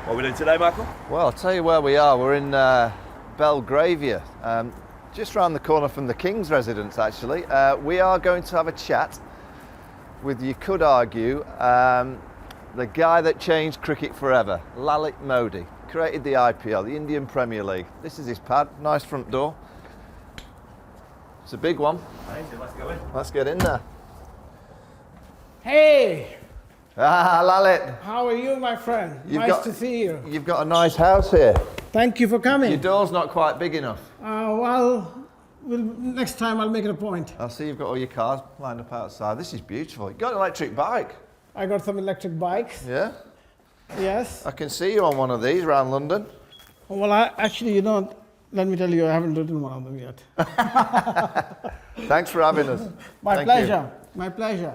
What are we doing today, Michael? Well, I'll tell you where we are. We're in Belgravia, just round the corner from the King's residence, actually. We are going to have a chat with, you could argue, the guy that changed cricket forever, Lalit Modi. Created the IPL, the Indian Premier League. This is his pad, nice front door. It's a big one. Amazing, let's go in. Let's get in there. Hey! Ah, Lalit. How are you, my friend? Nice to see you. You've got a nice house here. Thank you for coming. Your door's not quite big enough. Next time I'll make it a point. I see you've got all your cars lined up outside. This is beautiful. You've got an electric bike. I got some electric bikes. Yeah? Yes. I can see you on one of these around London. Well, let me tell you, I haven't ridden one of them yet. Thanks for having us. My pleasure. My pleasure.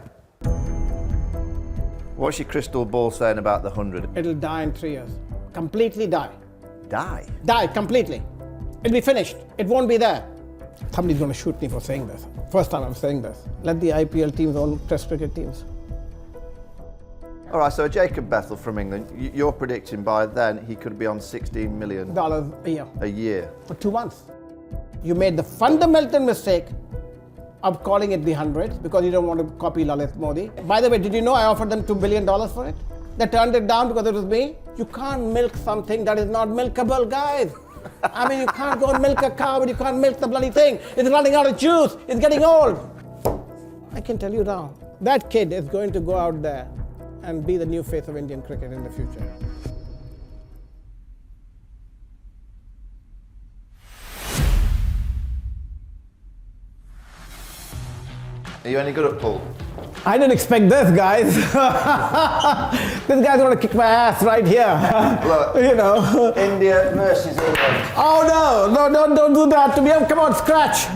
What's your crystal ball saying about the 100? It'll die in 3 years. Completely die. Die? Die completely. It'll be finished. It won't be there. Somebody's going to shoot me for saying this. First time I'm saying this. Let the IPL teams own Test cricket teams. All right, so Jacob Bethell from England, you're predicting by then he could be on $16 million a year. A year. For 2 months. You made the fundamental mistake of calling it the 100 because you don't want to copy Lalit Modi. By the way, did you know I offered them $2 billion for it? They turned it down because it was me. You can't milk something that is not milkable, guys. I mean, you can't go and milk a cow, but you can't milk the bloody thing. It's running out of juice. It's getting old. I can tell you now, that kid is going to go out there and be the new face of Indian cricket in the future. Are you any good at pool? I didn't expect this, guys. This guy's gonna kick my ass right here. Look, you know. India versus England. Oh no, don't do that to me. Come on, scratch.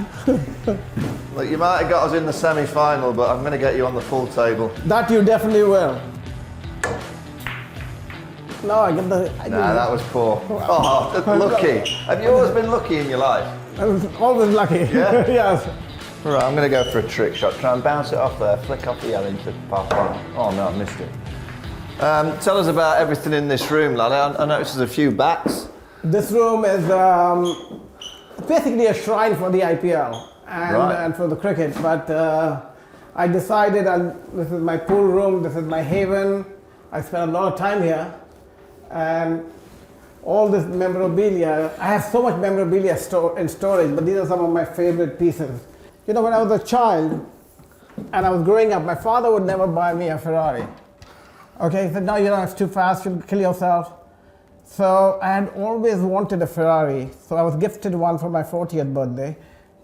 Look, you might have got us in the semi-final, but I'm going to get you on the full table. That you definitely will. No, I get the... That was poor. Oh, lucky. Have you always been lucky in your life? I was always lucky. Yeah? Yes. Right, I'm going to go for a trick shot. Try and bounce it off there, flick off the yellow into path one. Oh no, I missed it. Tell us about everything in this room, Lally. I noticed there's a few bats. This room is basically a shrine for the IPL and for the cricket. But I decided, this is my pool room, this is my haven. I spent a lot of time here. And all this memorabilia, I have so much memorabilia in storage, but these are some of my favorite pieces. You know, when I was a child and I was growing up, my father would never buy me a Ferrari. Okay, he said, no, it's too fast, you'll kill yourself. So I had always wanted a Ferrari. So I was gifted one for my 40th birthday.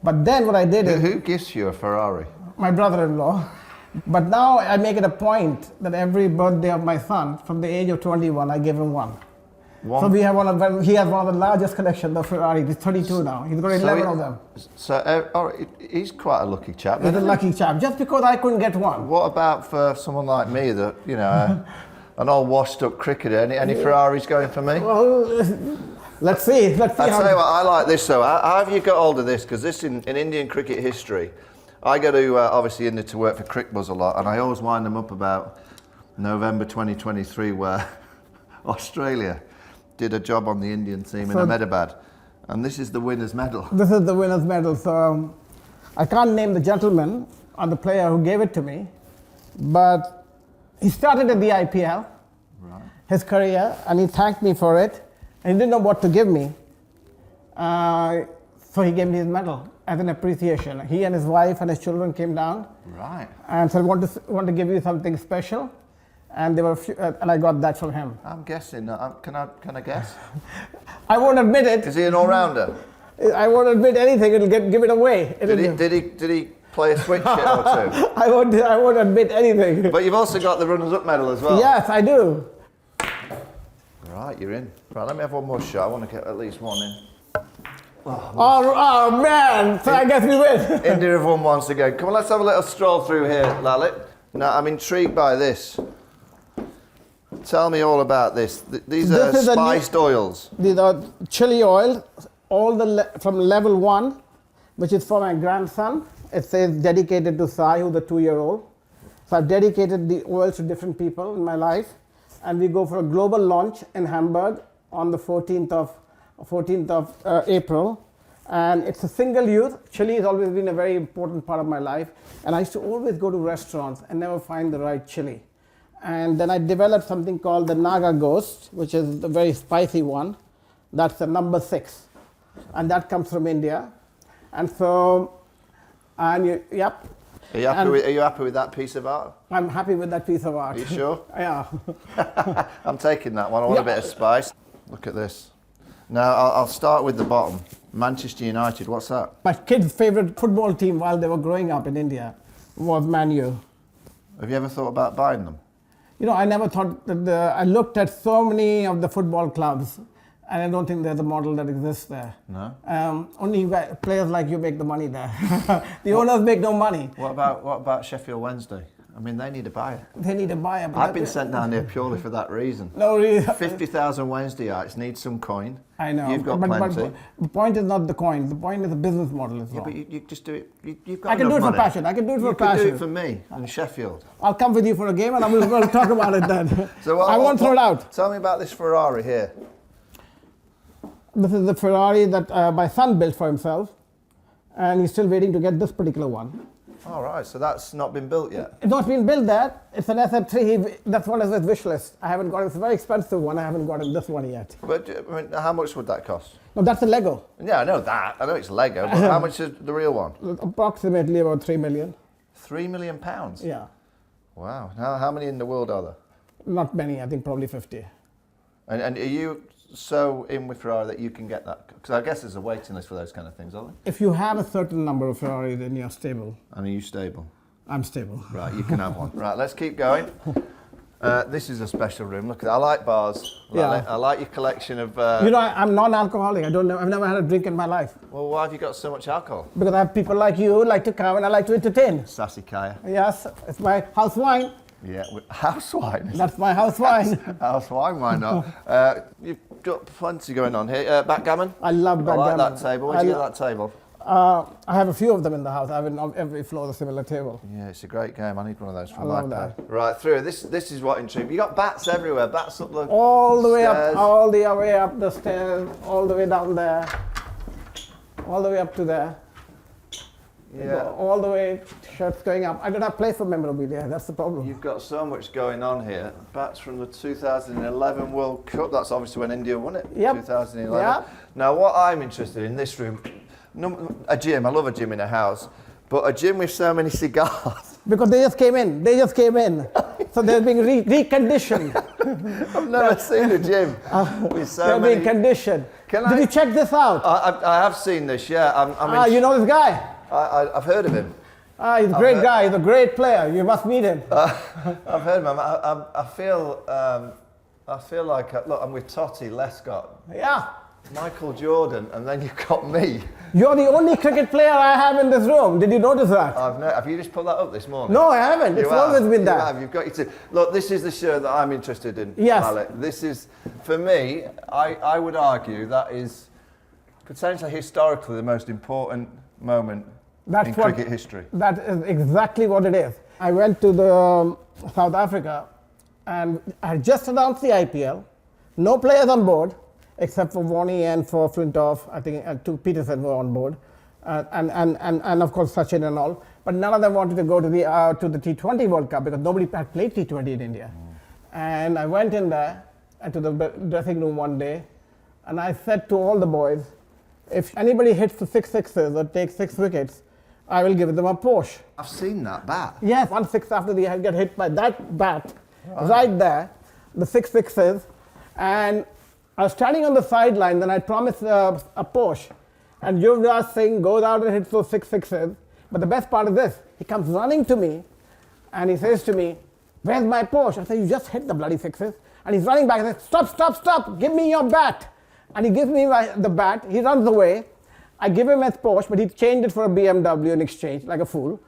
But then what I did is... Who gifts you a Ferrari? My brother-in-law. But now I make it a point that every birthday of my son, from the age of 21, I give him one. So he has one of the largest collections of Ferrari. He's 32 now. He's got 11 of them. So he's quite a lucky chap. He's a lucky chap, just because I couldn't get one. What about for someone like me that, you know, an old washed up cricketer? Any Ferraris going for me? Well, let's see. I'll tell you what, I like this though. How have you got hold of this? Because this in Indian cricket history, I go to obviously India to work for CricBuzz a lot, and I always wind them up about November 2023 where Australia did a job on the Indian team in Ahmedabad, and this is the winner's medal. This is the winner's medal. So I can't name the gentleman or the player who gave it to me, but he started at the IPL, his career, and he thanked me for it, and he didn't know what to give me. So he gave me his medal as an appreciation. He and his wife and his children came down, and said, want to give you something special. And there were and I got that from him. I'm guessing. Can I guess? I won't admit it. Is he an all-rounder? I won't admit anything. It'll give it away. Did he play a switch hit or two? I won't admit anything. But you've also got the runners-up medal as well. Yes, I do. Right, you're in. Right, let me have one more shot. I want to get at least one in. Oh man! So I guess we win. India have won once again. Come on, let's have a little stroll through here, Lalit. Now, I'm intrigued by this. Tell me all about this. These are spiced oils. These are chili oil, from level 1, which is for my grandson. It says dedicated to Sai, who's the 2-year-old. So I've dedicated the oils to different people in my life. and we go for a global launch in Hamburg on the 14th of April. And it's a single use. Chili has always been a very important part of my life. And I used to always go to restaurants and never find the right chili. And then I developed something called the Naga Ghost, which is the very spicy one. That's the number 6. And that comes from India. And so, yep. Are you happy with that piece of art? I'm happy with that piece of art. Are you sure? Yeah. I'm taking that one. I want a bit of spice. Look at this. Now, I'll start with the bottom. Manchester United, what's that? My kids' favorite football team while they were growing up in India was Man U. Have you ever thought about buying them? You know, I never thought that I looked at so many of the football clubs, and I don't think there's a model that exists there. No? Only players like you make the money there. The owners make no money. What about Sheffield Wednesday? I mean, they need a buyer. They need a buyer. I've been sent down here purely for that reason. No reason. 50,000 Wednesdayites need some coin. I know. You've got but plenty. The point is not the coin. The point is the business model is wrong. But you just do it. You've got I can do it enough for money. passion. I can do it for You passion. can do it for me in Sheffield. I'll come with you for a game and we'll talk about it then. So I won't throw it out. Tell me about this Ferrari here. This is the Ferrari that my son built for himself, and he's still waiting to get this particular one. All right, so that's not been built yet. It's not been built yet. It's an SF3. That's one of his wish list. I haven't got it. It's a very expensive one. I haven't gotten this one yet. But I mean, how much would that cost? No, that's a Lego. Yeah, I know that. I know it's Lego, but how much is the real one? Approximately about 3 million. £3 million? Yeah. Wow. How many in the world are there? Not many. I think probably 50. And are you so in with Ferrari that you can get that? Because I guess there's a waiting list for those kind of things, aren't there? If you have a certain number of Ferraris, then you're stable. And are you stable? I'm stable. Right, you can have one. Right, let's keep going. This is a special room. Look, I like bars. Yeah. I like your collection of... You know, I'm non-alcoholic. I don't know. I've never had a drink in my life. Well, why have you got so much alcohol? Because I have people like you who like to come and I like to entertain. Sassy Kaya. Yes, it's my house wine. Yeah, house wine. That's my house wine. House wine, why not? You've got plenty going on here. Backgammon? I love backgammon. I like that table. Where'd you get that table? I have a few of them in the house. I have on every floor a similar table. Yeah, it's a great game. I need one of those for I my love pad. that. Right, through. This is what intrigued me. You got bats everywhere. Bats up the All the way stairs. up, all the way up the stairs, all the way down there, all the way up to there. Yeah. All the way, shirts going up. I don't have place for memorabilia. That's the problem. You've got so much going on here. Bats from the 2011 World Cup. That's obviously when India won it. Yep. 2011. Yep. Now, what I'm interested in this room, a gym. I love a gym in a house, but a gym with so many cigars. Because they just came in. So they're being reconditioned. I've never seen a gym with so They're many. being conditioned. Did you check this out? I have seen this. Yeah. You know this guy? I've heard of him. He's a great guy. He's a great player. You must meet him. I've heard of him. I feel like look. I'm with Totti, Lescott, Yeah. Michael Jordan, and then you've got me. You're the only cricket player I have in this room. Did you notice that? Have you just put that up this morning? No, I haven't. It's always been that. You've got your team. Look, this is the show that I'm interested in. Yes. Lalit. This is, for me, I would argue that is potentially historically the most important moment in cricket history. That is exactly what it is. I went to the South Africa and I had just announced the IPL. No players on board except for Vaughan and for Flintoff. I think two Peterson were on board, and of course Sachin and all. But none of them wanted to go to the T20 World Cup because nobody had played T20 in India. And I went in there and to the dressing room one day, and I said to all the boys, if anybody hits the 6 sixes or takes 6 wickets, I will give them a Porsche. I've seen that bat. Yes, 1 6 after they get hit by that bat, right there, the 6 sixes, and I was standing on the sideline, then I promised a Porsche, and Yuvraj Singh goes out and hits those 6 sixes, but the best part is this, he comes running to me, and he says to me, where's my Porsche? I said, you just hit the bloody 6s, and he's running back, and says, stop, give me your bat, and he gives me the bat, he runs away, I give him his Porsche, but he changed it for a BMW in exchange, like a fool,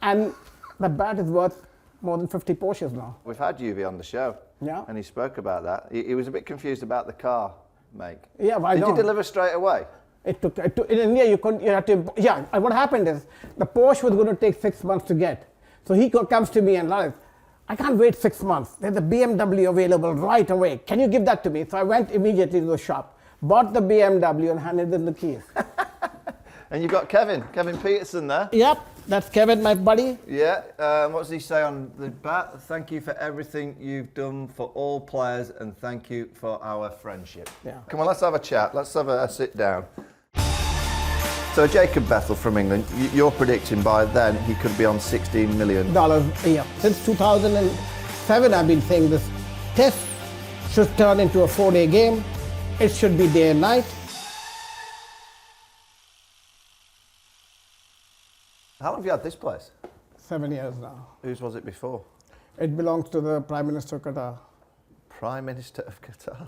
and the bat is worth more than 50 Porsches now. We've had Yuvi on the show. Yeah. And he spoke about that. He was a bit confused about the car make. Yeah, but Did you deliver straight away? It took in India you had to, yeah, and what happened is the Porsche was going to take 6 months to get. So he comes to me and Lalit, I can't wait 6 months. There's a BMW available right away. Can you give that to me? So I went immediately to the shop, bought the BMW and handed them the keys. And you've got Kevin Peterson there. Yep, that's Kevin, my buddy. Yeah, what does he say on the bat? Thank you for everything you've done for all players and thank you for our friendship. Yeah. Come on, let's have a chat. Let's have a sit down. So Jacob Bethell from England, you're predicting by then he could be on $16 million. A year. Since 2007, I've been saying this test should turn into a 4-day game. It should be day and night. How long have you had this place? 7 years now. Whose was it before? It belongs to the Prime Minister of Qatar. Prime Minister of Qatar?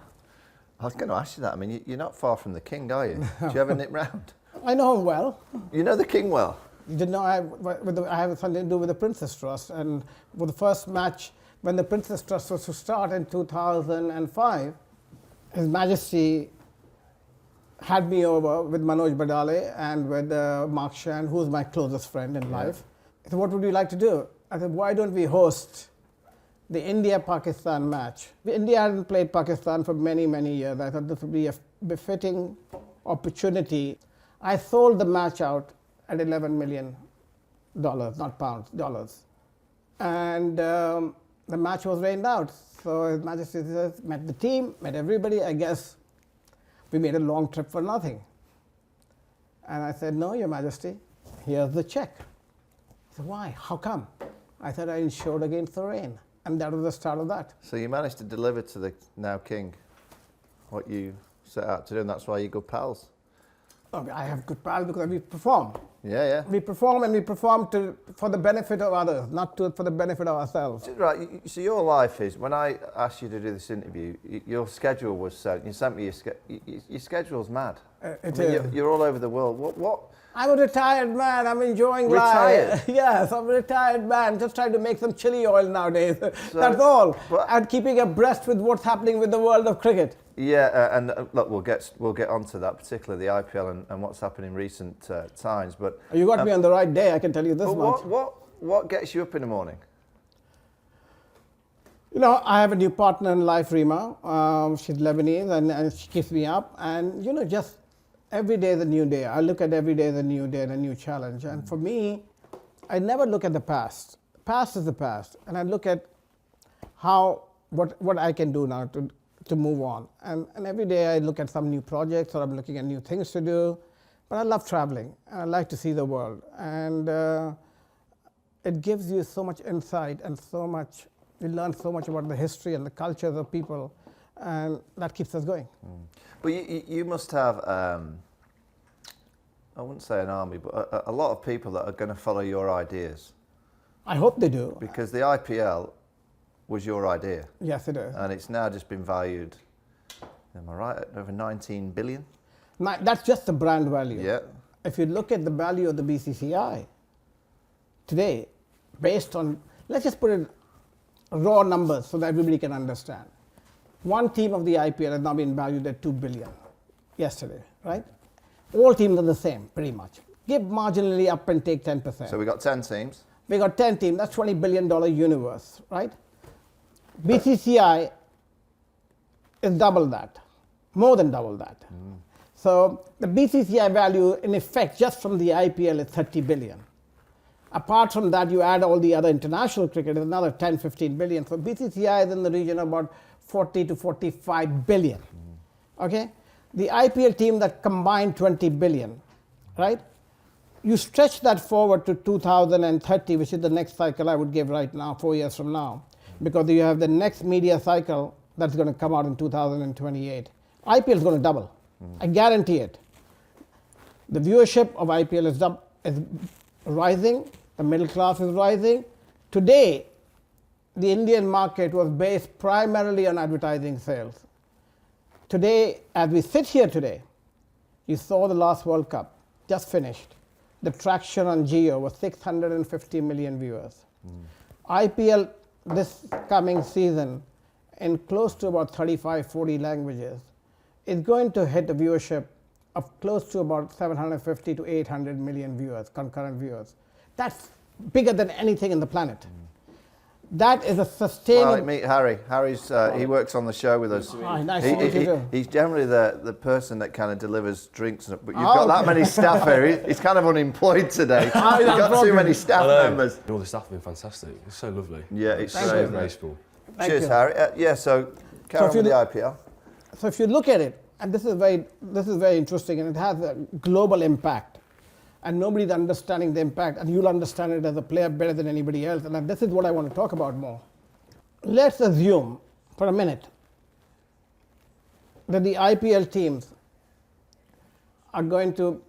I was going to ask you that. I mean, you're not far from the king, are you? Do you ever nip round? I know him well. You know the king well? You didn't know I have something to do with the Princess Trust. And for the first match, when the Princess Trust was to start in 2005, His Majesty had me over with Manoj Badale and with Mark Shan, who's my closest friend in life. He said, what would you like to do? I said, why don't we host the India-Pakistan match? India hadn't played Pakistan for many, many years. I thought this would be a befitting opportunity. I sold the match out at $11 million, not pounds, dollars. And the match was rained out. So His Majesty met the team, met everybody. I guess we made a long trip for nothing. And I said, no, Your Majesty, here's the check. He said, why? How come? I said, I insured against the rain. And that was the start of that. So you managed to deliver to the now king what you set out to do, and that's why you're good pals. Oh, I have good pals because we perform. Yeah. We perform and we perform for the benefit of others, not for the benefit of ourselves. Right, so your life is, when I asked you to do this interview, your schedule was set, you sent me your schedule's mad. You're all over the world. What? I'm a retired man, I'm enjoying life. Yes, I'm a retired man, just trying to make some chili oil nowadays. So, that's all. And keeping abreast with what's happening with the world of cricket. Yeah, and look, we'll get onto that, particularly the IPL and what's happened in recent times. But you got me on the right day, I can tell you this much. What gets you up in the morning? You know, I have a new partner in life, Rima. She's Lebanese, and she keeps me up. And you know, just every day is a new day. I look at every day as a new day and a new challenge. And for me, I never look at the past. The past is the past, and I look at what I can do now to move on. And every day I look at some new projects, or I'm looking at new things to do. But I love traveling, and I like to see the world. And it gives you so much insight and so much, you learn so much about the history and the cultures of people, and that keeps us going. But you must have, I wouldn't say an army, but a lot of people that are going to follow your ideas. I hope they do. Because the IPL was your idea. Yes, it is. And it's now just been valued, am I right, at over 19 billion? That's just the brand value. Yeah. If you look at the value of the BCCI today, based on, let's just put it raw numbers so that everybody can understand. One team of the IPL has now been valued at 2 billion yesterday, right? All teams are the same, pretty much. Give marginally up and take 10%. So we got 10 teams. We got 10 teams, that's $20 billion universe, right? BCCI is double that, more than double that. So the BCCI value, in effect, just from the IPL is 30 billion. Apart from that, you add all the other international cricket, it's another 10, 15 billion. So BCCI is in the region of about 40 to 45 billion. Okay? The IPL team that combined 20 billion, right? You stretch that forward to 2030, which is the next cycle I would give right now, 4 years from now, because you have the next media cycle that's going to come out in 2028. IPL is going to double. I guarantee it. The viewership of IPL is rising. The middle class is rising. Today, the Indian market was based primarily on advertising sales. Today, as we sit here today, you saw the last World Cup, just finished. The traction on Jio was 650 million viewers. IPL this coming season, in close to about 35, 40 languages, is going to hit a viewership of close to about 750 to 800 million viewers, concurrent viewers. That's bigger than anything in the planet. That is a sustainable. Well, meet Harry. Harry's he works on the show with us. Nice to meet you too. He's generally the person that kind of delivers drinks. But you've got that many staff here. He's kind of unemployed today. You've got too many staff members. All the staff have been fantastic. It's so lovely. Yeah, it's so graceful. Cheers, Harry. Yeah, so carry on with the IPL. So if you look at it, and this is very interesting, and it has a global impact, and nobody's understanding the impact, and you'll understand it as a player better than anybody else. And this is what I want to talk about more. Let's assume for a minute that the IPL teams are going to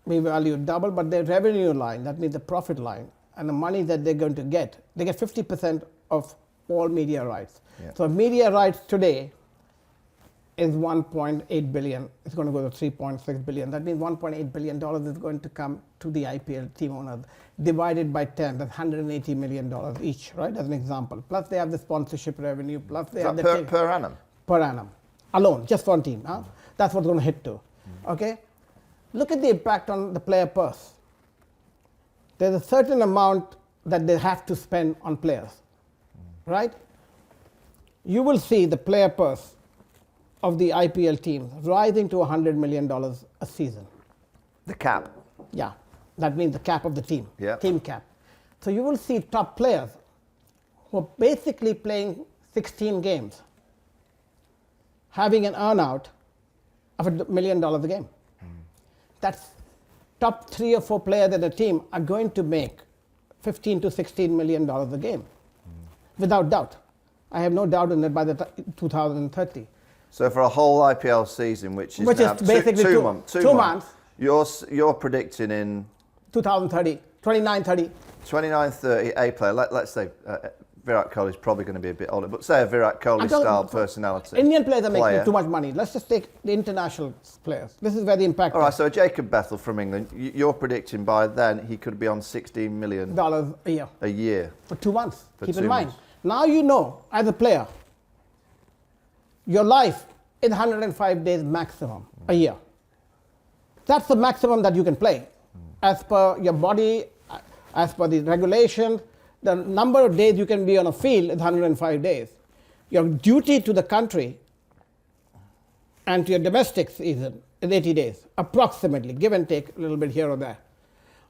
be valued double, but their revenue line, that means the profit line, and the money that they're going to get, they get 50% of all media rights. Yeah. So media rights today is 1.8 billion. It's going to go to 3.6 billion. That means 1.8 billion dollars is going to come to the IPL team owners. Divided by 10, that's 180 million dollars each, right? As an example. Plus they have the sponsorship revenue. Plus they have the per annum. Per annum, alone, just one team. Huh? That's what's going to hit to. Okay. Look at the impact on the player purse. There's a certain amount that they have to spend on players, right? You will see the player purse of the IPL teams rising to $100 million a season. The cap. Yeah, that means the cap of the team, Yeah. team cap. So you will see top players who are basically playing 16 games, having an earnout of $1 million a game. That's top 3 or 4 players in the team are going to make $15 to $16 million a game, without doubt. I have no doubt in it by the 2030. So for a whole IPL season, which is now basically two months, you're predicting in 2030, 29-30. 29-30 a player. Let's say Virat Kohli is probably going to be a bit older, but say a Virat Kohli style personality. Indian players are making too much money. Let's just take the international players. This is where the impact. All right, so Jacob Bethell from England, you're predicting by then he could be on $16 million a year for 2 months. Keep in mind. Now you know, as a player, your life is 105 days maximum a year. That's the maximum that you can play. As per your body, as per the regulations, the number of days you can be on a field is 105 days. Your duty to the country and to your domestic season is 80 days, approximately, give and take a little bit here or there.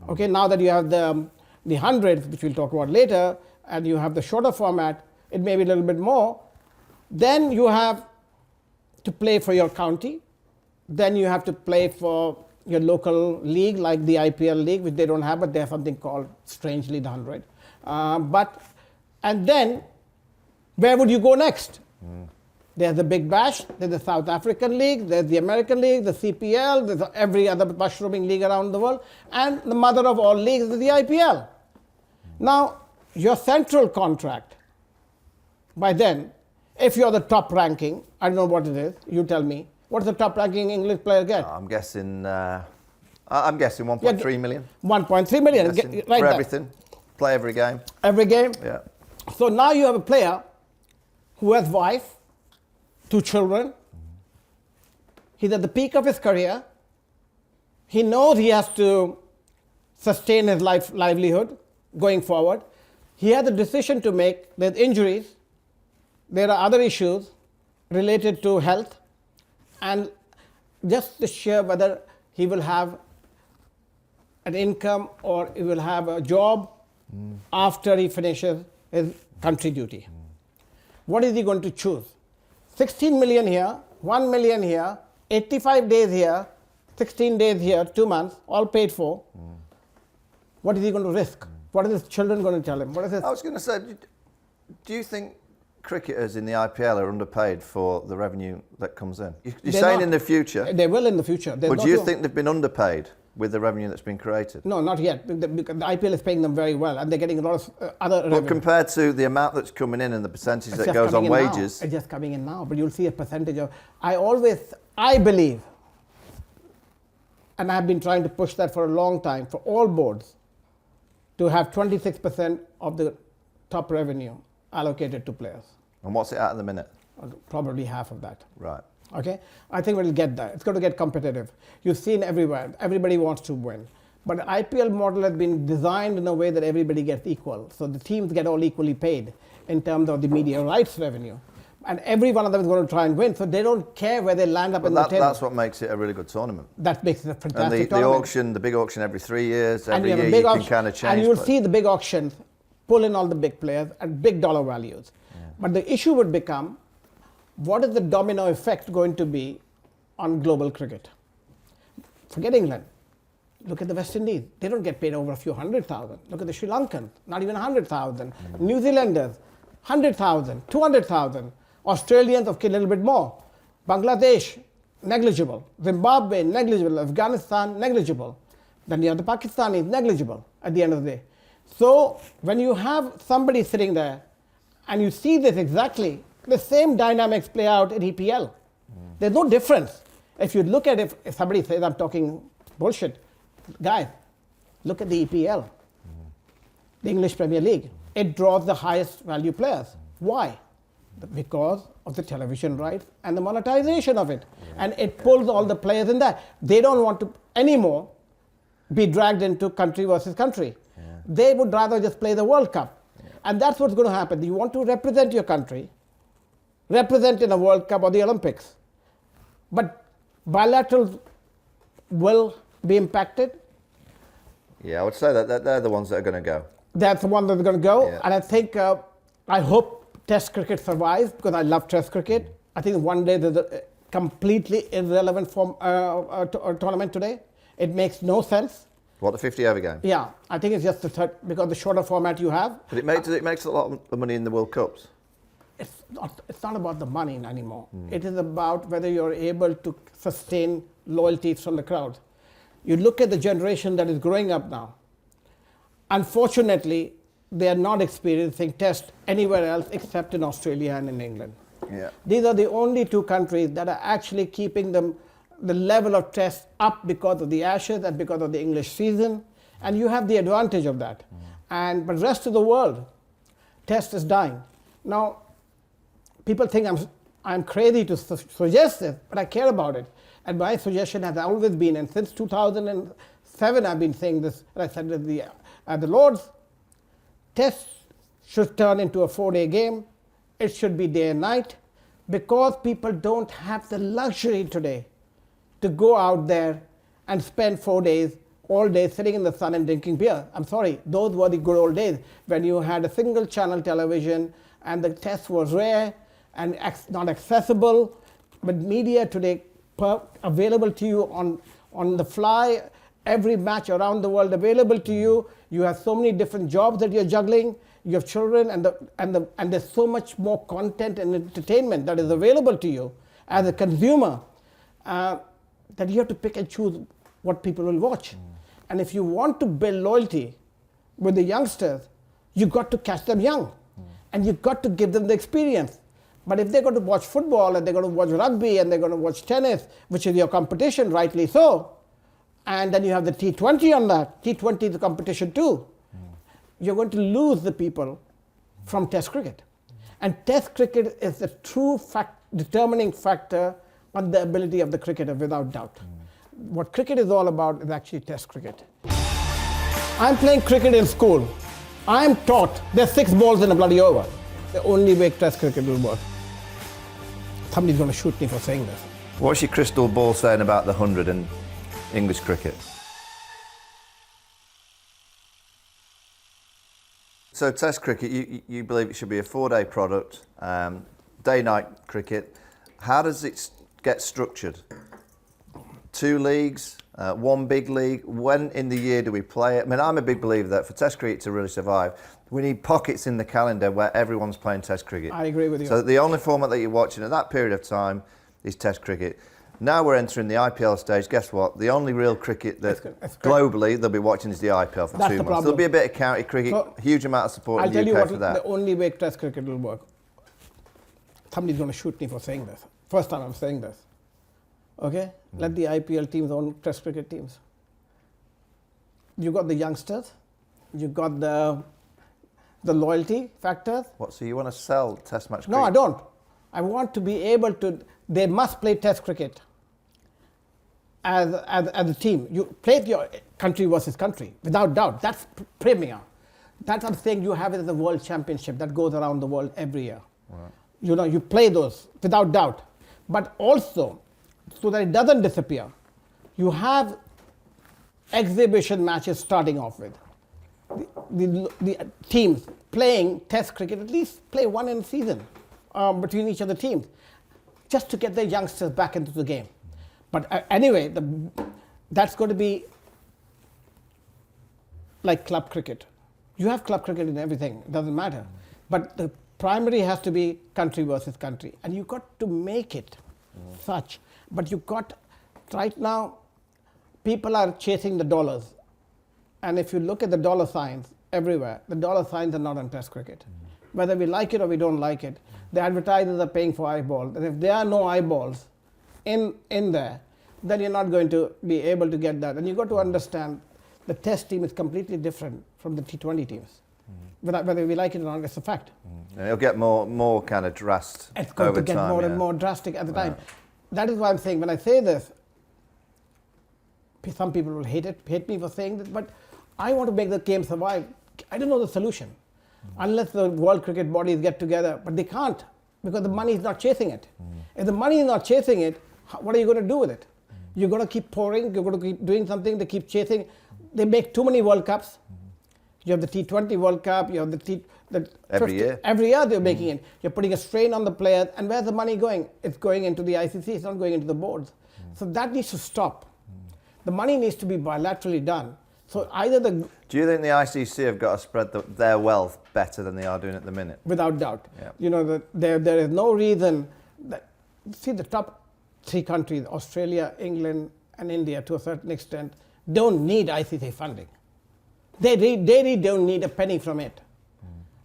Okay, now that you have the hundreds, which we'll talk about later, and you have the shorter format, it may be a little bit more. Then you have to play for your county. Then you have to play for your local league, like the IPL league, which they don't have, but they have something called, strangely, the 100. And then, where would you go next? There's the Big Bash, there's the South African League, there's the American League, the CPL, there's every other mushrooming league around the world, and the mother of all leagues is the IPL. Now, your central contract, by then, if you're the top ranking, I don't know what it is, you tell me, what does the top ranking English player get? I'm guessing 1.3 million. 1.3 million, right for there. everything. Play every game. Every game? Yeah. So now you have a player who has wife, 2 children. He's at the peak of his career. He knows he has to sustain his livelihood going forward. He has a decision to make. There's injuries. There are other issues related to health. And just to share whether he will have an income or he will have a job after he finishes his country duty. What is he going to choose? 16 million here, 1 million here, 85 days here, 16 days here, 2 months, all paid for. What is he going to risk? What are his children going to tell him? I was going to say, do you think cricketers in the IPL are underpaid for the revenue that comes in? You're saying in the future? They will in the future. But do you think they've been underpaid with the revenue that's been created? No, not yet. Because the IPL is paying them very well, and they're getting a lot of other revenue. But compared to the amount that's coming in and the percentage that goes on wages... It's just coming in now, but you'll see a percentage of... I believe, and I've been trying to push that for a long time, for all boards, to have 26% of the top revenue allocated to players. And what's it at the minute? Probably half of that. Right. Okay? I think we'll get there. It's going to get competitive. You've seen everywhere. Everybody wants to win. But the IPL model has been designed in a way that everybody gets equal. So the teams get all equally paid in terms of the media rights revenue. And every one of them is going to try and win. So they don't care where they land up in the table. That's what makes it a really good tournament. That makes it a fantastic tournament. And the auction, the big auction every 3 years, every year you can kind of change. And you'll see the big auctions pull in all the big players at big dollar values. Yeah. But the issue would become, what is the domino effect going to be on global cricket? Forget England. Look at the West Indies. They don't get paid over a few 100,000. Look at the Sri Lankans, not even 100,000. New Zealanders, 100,000, 200,000. Australians, okay, a little bit more. Bangladesh, negligible. Zimbabwe, negligible. Afghanistan, negligible. Then you have the Pakistanis, negligible at the end of the day. So when you have somebody sitting there and you see this exactly, the same dynamics play out in EPL. There's no difference. If you look at it, if somebody says I'm talking bullshit, guys, look at the EPL, the English Premier League. It draws the highest value players. Why? Because of the television rights and the monetization of it. And it pulls all the players in there. They don't want to anymore be dragged into country versus country. Yeah. They would rather just play the World Cup. Yeah. And that's what's going to happen. You want to represent your country, represent in a World Cup or the Olympics. But bilaterals will be impacted. Yeah, I would say that they're the ones that are going to go. That's the one that's going to go. Yeah. And I think, I hope Test cricket survives, because I love Test cricket. I think one day there's a completely irrelevant tournament today. It makes no sense. What, the 50 over game? Yeah, I think it's just the third, because the shorter format you have. But it makes a lot of money in the World Cups. It's not about the money anymore. It is about whether you're able to sustain loyalties from the crowd. You look at the generation that is growing up now. Unfortunately, they are not experiencing Test anywhere else except in Australia and in England. Yeah. These are the only two countries that are actually keeping the level of Test up because of the Ashes and because of the English season. And you have the advantage of that. But the rest of the world, Test is dying. Now, people think I'm crazy to suggest this, but I care about it. And my suggestion has always been, and since 2007 I've been saying this, and I said at the Lords, Test should turn into a 4-day game. It should be day and night, because people don't have the luxury today to go out there and spend 4 days, all day sitting in the sun and drinking beer. I'm sorry, those were the good old days when you had a single channel television and the Test was rare and not accessible. But media today available to you on the fly, every match around the world available to you. You have so many different jobs that you're juggling. You have children, and there's so much more content and entertainment that is available to you as a consumer, that you have to pick and choose what people will watch. And if you want to build loyalty with the youngsters, you've got to catch them young, and you've got to give them the experience. But if they're going to watch football, and they're going to watch rugby, and they're going to watch tennis, which is your competition, rightly so, and then you have the T20 on that. T20 is a competition too. You're going to lose the people from Test cricket. And Test cricket is the true determining factor on the ability of the cricketer, without doubt. What cricket is all about is actually Test cricket. I'm playing cricket in school. I'm taught there's 6 balls in a bloody over. The only way Test cricket will work. Somebody's going to shoot me for saying this. What's your crystal ball saying about the 100 in English cricket? So Test cricket, you believe it should be a 4-day product, day-night cricket. How does it get structured? 2 leagues, 1 big league? When in the year do we play it? I mean, I'm a big believer that for Test cricket to really survive, we need pockets in the calendar where everyone's playing Test cricket. I agree with you. So the only format that you're watching at that period of time is Test cricket. Now we're entering the IPL stage. Guess what? The only real cricket that globally they'll be watching is the IPL for 2 months. There'll be a bit of county cricket, huge amount of support in the UK for that. I'll tell you what, the only way Test cricket will work. Somebody's going to shoot me for saying this. First time I'm saying this. Okay? Let the IPL teams own Test cricket teams. You got the youngsters. You got the loyalty factors. What, so you want to sell Test match cricket? No, I don't. I want to be able to, they must play Test cricket. as a team. You play your country versus country, without doubt. That's premier. That's what I'm saying. You have it as a world championship that goes around the world every year. Right. You know, you play those without doubt. But also, so that it doesn't disappear, you have exhibition matches starting off with. The teams playing test cricket, at least play one in a season between each of the teams, just to get their youngsters back into the game. But anyway, that's going to be like club cricket. You have club cricket in everything, it doesn't matter. But the primary has to be country versus country. And you've got to make it such. But you've got, right now, people are chasing the dollars. And if you look at the dollar signs everywhere, the dollar signs are not on test cricket. Whether we like it or we don't like it, the advertisers are paying for eyeballs. And if there are no eyeballs in there, then you're not going to be able to get that. And you've got to understand the test team is completely different from the T20 teams. Whether we like it or not, it's a fact. And it'll get more kind of drastic over time. It's going to get more and more drastic at the time. That is why I'm saying, when I say this, some people will hate me for saying this, but I want to make the game survive. I don't know the solution. Unless the world cricket bodies get together, but they can't, because the money is not chasing it. If the money is not chasing it, what are you going to do with it? You're going to keep pouring, you're going to keep doing something, they keep chasing. They make too many World Cups. You have the T20 World Cup, you have every year. Every year they're making it. You're putting a strain on the players, and where's the money going? It's going into the ICC, it's not going into the boards. So that needs to stop. The money needs to be bilaterally done. So either the... Do you think the ICC have got to spread their wealth better than they are doing at the minute? Without doubt. Yeah. You know, there is no reason that... See, the top three countries, Australia, England, and India, to a certain extent, don't need ICC funding. They really don't need a penny from it.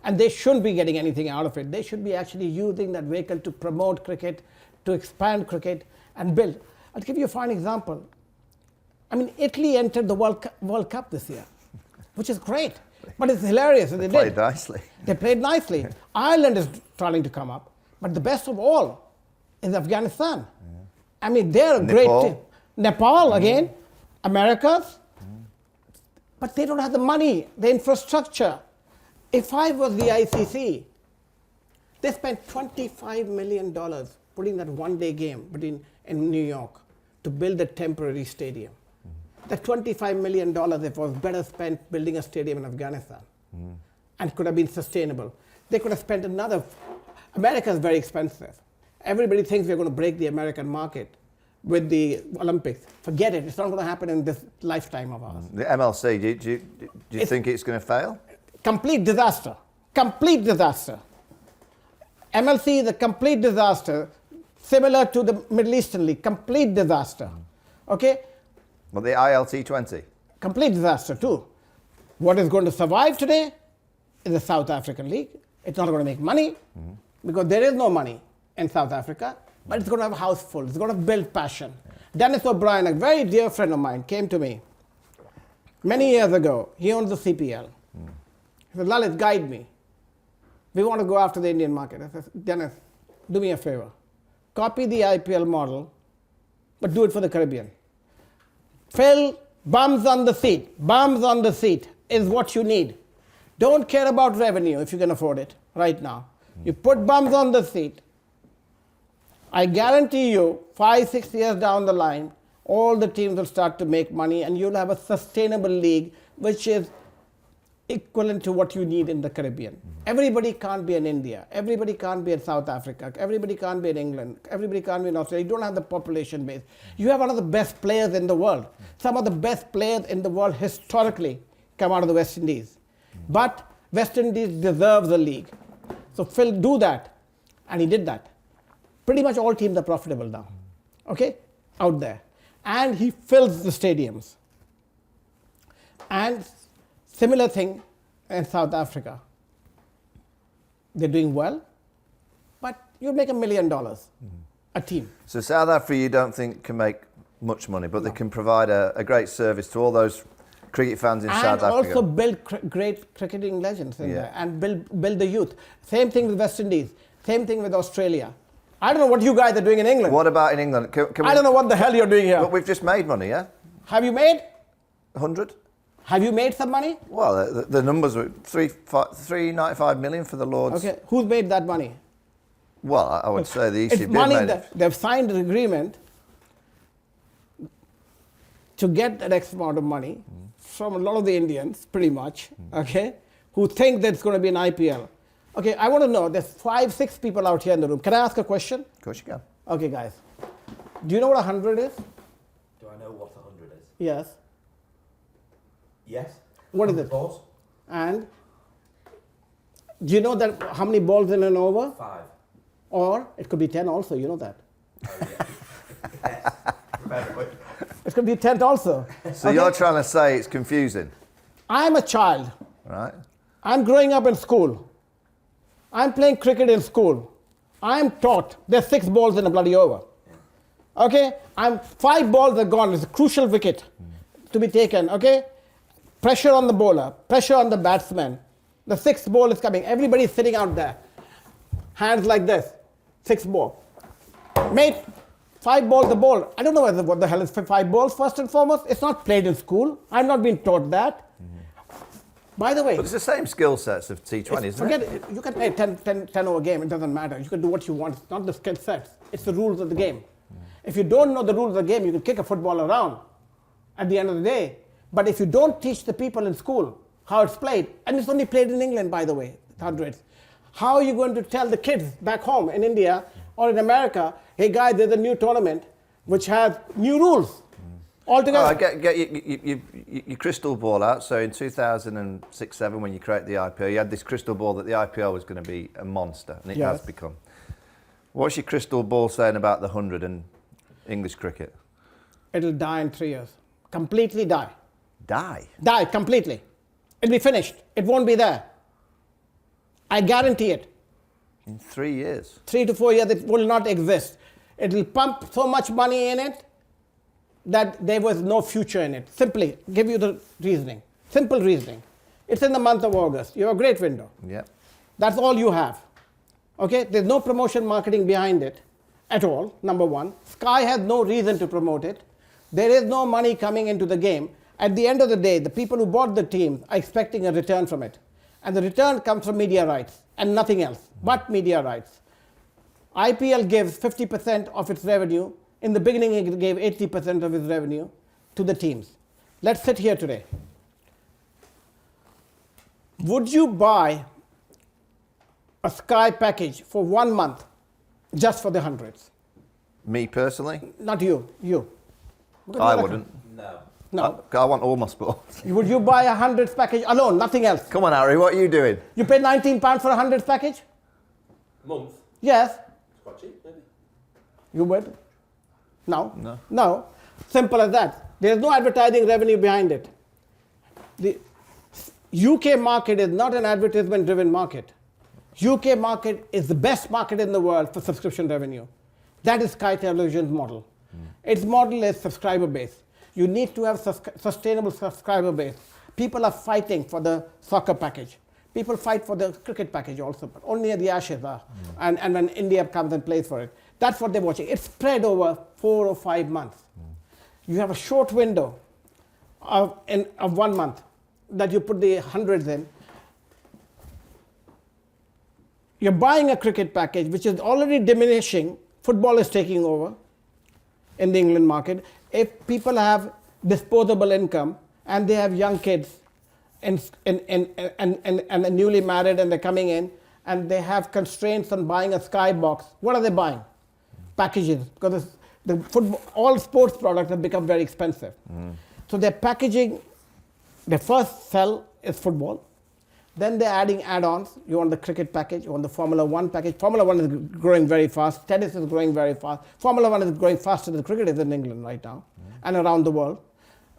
And they shouldn't be getting anything out of it. They should be actually using that vehicle to promote cricket, to expand cricket, and build. I'll give you a fine example. I mean, Italy entered the World Cup this year, which is great. But it's hilarious. They played nicely. They played nicely. Ireland is trying to come up. But the best of all is Afghanistan. I mean, they're a great team. Nepal, again. Americas. But they don't have the money, the infrastructure. If I was the ICC, they spent $25 million putting that one-day game in New York to build a temporary stadium. That $25 million, if it was better spent building a stadium in Afghanistan, and could have been sustainable. They could have spent another. America is very expensive. Everybody thinks we're going to break the American market with the Olympics. Forget it. It's not going to happen in this lifetime of ours. The MLC, do you think it's going to fail? Complete disaster. Complete disaster. MLC is a complete disaster, similar to the Middle Eastern League. Complete disaster. Okay? Well, the ILT20? Complete disaster too. What is going to survive today is the South African League. It's not going to make money because there is no money in South Africa, but it's going to have a house full. It's going to build passion. Dennis O'Brien, a very dear friend of mine, came to me many years ago. He owns the CPL. He said, Lalit, guide me. We want to go after the Indian market. I said, Dennis, do me a favor. Copy the IPL model, but do it for the Caribbean. Phil, bums on the seat is what you need. Don't care about revenue if you can afford it right now. You put bums on the seat. I guarantee you, 5-6 years down the line, all the teams will start to make money and you'll have a sustainable league which is equivalent to what you need in the Caribbean. Everybody can't be in India. Everybody can't be in South Africa. Everybody can't be in England. Everybody can't be in Australia. You don't have the population base. You have one of the best players in the world. Some of the best players in the world historically come out of the West Indies. But West Indies deserves a league. So Phil, do that. And he did that. Pretty much all teams are profitable now. Okay? Out there. And he fills the stadiums. And similar thing in South Africa. They're doing well, but you make $1 million a team. So South Africa, you don't think can make much money, but they can provide a great service to all those cricket fans in South Africa. And also build great cricketing legends in there and build the youth. Same thing with West Indies. Same thing with Australia. I don't know what you guys are doing in England. What about in England? I don't know what the hell you're doing here. But we've just made money, yeah? Have you made? 100? Have you made some money? Well, the numbers were 395 million for the Lords. Okay, who's made that money? Well, I would say the ECB It's money made that they've signed an agreement to get that X amount of money from a lot of the Indians, pretty much, okay, who think that it's going to be an IPL. Okay, I want to know, there's 5, 6 people out here in the room. Can I ask a question? Of course you can. Okay, guys. Do you know what 100 is? Do I know what 100 is? Yes. Yes. What is it? Balls? And do you know that how many balls in an over? 5. Or it could be 10 also, you know that. Oh, yeah. Yes. Very good. It could be 10 also. So Okay? you're trying to say it's confusing, I'm a child. right? I'm growing up in school. I'm playing cricket in school. I'm taught there's 6 balls in a bloody over. Okay? 5 balls are gone. It's a crucial wicket to be taken. Okay? Pressure on the bowler, pressure on the batsman. The 6th ball is coming. Everybody's sitting out there. Hands like this. 6 ball. Mate, 5 balls a ball. I don't know what the hell is 5 balls, first and foremost. It's not played in school. I've not been taught that. By the way, But it's the same skill sets of T20, isn't forget it? it. You can play 10 over game. It doesn't matter. You can do what you want. It's not the skill sets. It's the rules of the game. If you don't know the rules of the game, you can kick a football around at the end of the day. But if you don't teach the people in school how it's played, and it's only played in England, by the way, hundreds, how are you going to tell the kids back home in India or in America, hey guys, there's a new tournament which has new rules altogether? Oh, get your crystal ball out. So in 2006-07, when you created the IPL, you had this crystal ball that the IPL was going to be a monster, and it Yes. has become. What's your crystal ball saying about the 100 and English cricket? It'll die in 3 years. Completely die. Die. Die completely. It'll be finished. It won't be there. I guarantee it. In 3 years. 3 to 4 years, it will not exist. It will pump so much money in it that there was no future in it. Simply give you the reasoning. Simple reasoning. It's in the month of August. You have a great window. Yeah. That's all you have. Okay? There's no promotion marketing behind it at all, number one. Sky has no reason to promote it. There is no money coming into the game. At the end of the day, the people who bought the team are expecting a return from it. And the return comes from media rights and nothing else but media rights. IPL gives 50% of its revenue. In the beginning, it gave 80% of its revenue to the teams. Let's sit here today. Would you buy a Sky package for 1 month just for the hundreds? Me personally? Not you, you. Look at I the wouldn't. No. No. I want all my sports. Would you buy a hundreds package alone, nothing else? Come on, Harry, what are you doing? You pay £19 for a hundreds package? A month? Yes. It's quite cheap, maybe. You would? No. No. No. Simple as that. There's no advertising revenue behind it. The UK market is not an advertisement-driven market. UK market is the best market in the world for subscription revenue. That is Sky Television's model. Its model is subscriber base. You need to have sustainable subscriber base. People are fighting for the soccer package. People fight for the cricket package also, but only at the Ashes are. And when India comes and plays for it. That's what they're watching. It's spread over 4 or 5 months. You have a short window of 1 month that you put the hundreds in. You're buying a cricket package which is already diminishing. Football is taking over in the England market. If people have disposable income and they have young kids and they're newly married and they're coming in and they have constraints on buying a Sky box, what are they buying? Packages, because all sports products have become very expensive. So they're packaging, their first sell is football. Then they're adding add-ons. You want the cricket package, you want the Formula 1 package. Formula 1 is growing very fast. Tennis is growing very fast. Formula 1 is growing faster than cricket is in England right now and around the world.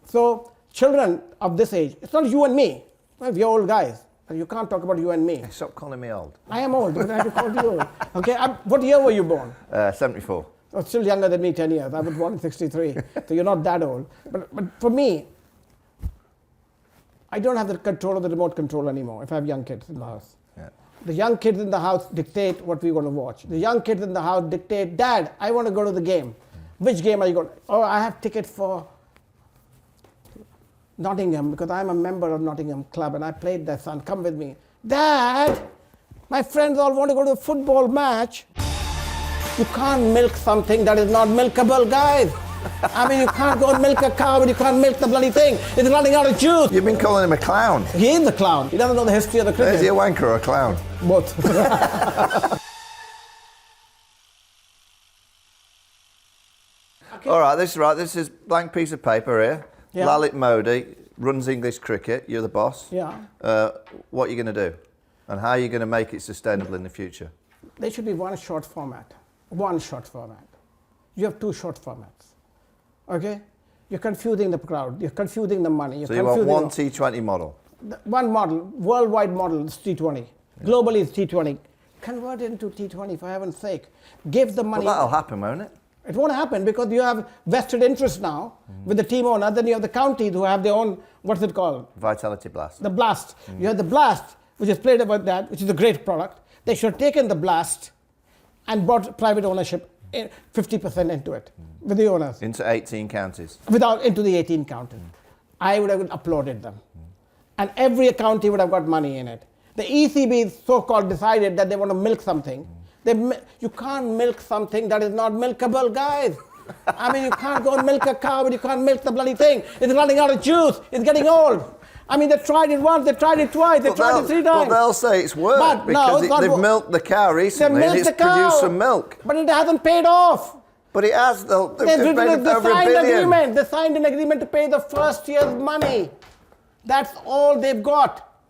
So children of this age, it's not you and me. We're old guys. You can't talk about you and me. Stop calling me old. I am old, but I have to call you old. Okay, what year were you born? 74. Oh, still younger than me, 10 years. I was born in 63, so you're not that old. But for me, I don't have the control of the remote control anymore if I have young kids in the house. Yeah. The young kids in the house dictate what we're going to watch. The young kids in the house dictate, Dad, I want to go to the game. Which game are you going to? Oh, I have tickets for Nottingham because I'm a member of Nottingham Club and I played there, son. Come with me. Dad, my friends all want to go to a football match. You can't milk something that is not milkable, guys. I mean, you can't go and milk a cow, but you can't milk the bloody thing. It's running out of juice. You've been calling him a clown. He is the clown. He doesn't know the history of the cricket. Is he a wanker or a clown? Both. Okay. All right, this is blank piece of paper here. Yeah. Lalit Modi runs English cricket. You're the boss. Yeah. What are you going to do? And how are you going to make it sustainable in the future? There should be one short format. One short format. You have two short formats. Okay? You're confusing the crowd. You're confusing the money. So you want one T20 model? One model, worldwide model is T20. Yeah. Globally it's T20. Convert it into T20 for heaven's sake. Give the money. Well, that'll happen, won't it? It won't happen because you have vested interest now with the team owner. Then you have the counties who have their own, what's it called? Vitality Blast. The Blast. You have the Blast, which is played about that, which is a great product. They should have taken the Blast and brought private ownership 50% into it with the owners. Into 18 counties. Into the 18 counties. I would have applauded them. And every county would have got money in it. The ECB so-called decided that they want to milk something. You can't milk something that is not milkable, guys. I mean, you can't go and milk a cow, but you can't milk the bloody thing. It's running out of juice. It's getting old. I mean, they tried it once, they tried it twice, they tried it 3 times. Well, they'll say it's worked because they've milked the cow recently and it's produced some milk. But it hasn't paid off. But it has, they've made over $1 billion. They signed an agreement to pay the first year's money. That's all they've got.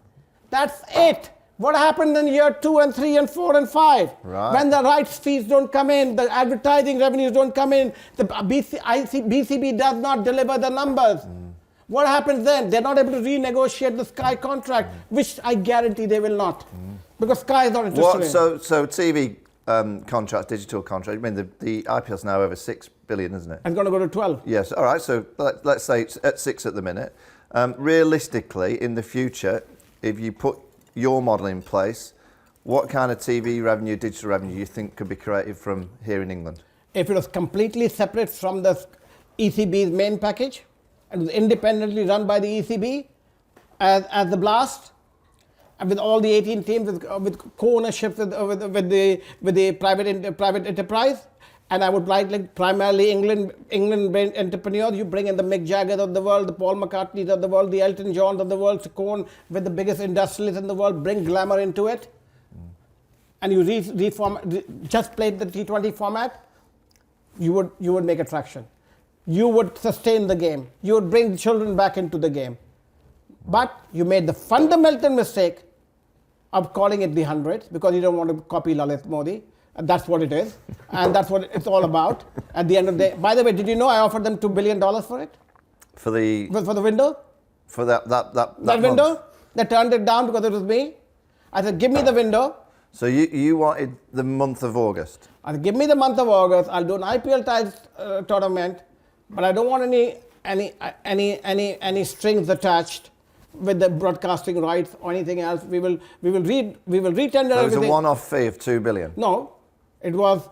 That's it. What happened in year 2 and 3 and 4 and 5? Right. When the rights fees don't come in, the advertising revenues don't come in, the BCB does not deliver the numbers. What happens then? They're not able to renegotiate the Sky contract, which I guarantee they will not. Because Sky is not interested in. So TV contracts, digital contracts, I mean, the IPL's now over 6 billion, isn't it? And going to go to 12. Yes, all right, so let's say it's at 6 at the minute. Realistically, in the future, if you put your model in place, what kind of TV revenue, digital revenue you think could be created from here in England? If it was completely separate from the ECB's main package, and was independently run by the ECB as the Blast, and with all the 18 teams with co-ownership with the private enterprise, and I would like primarily England entrepreneurs. You bring in the Mick Jaggers of the world, the Paul McCartneys of the world, the Elton Johns of the world, Sicone with the biggest industrialists in the world. Bring glamour into it, and you just play the T20 format. You would make attraction. You would sustain the game. You would bring the children back into the game. But you made the fundamental mistake of calling it the 100 because you don't want to copy Lalit Modi. And that's what it is. And that's what it's all about. At the end of the day. By the way, did you know I offered them $2 billion for it? For the window? For that window? month. They turned it down because it was me. I said, give me the window. So you wanted the month of August? I said, give me the month of August. I'll do an IPL tournament. But I don't want any strings attached with the broadcasting rights or anything else. We will retender everything. So it was a one-off fee of $2 billion. No, it was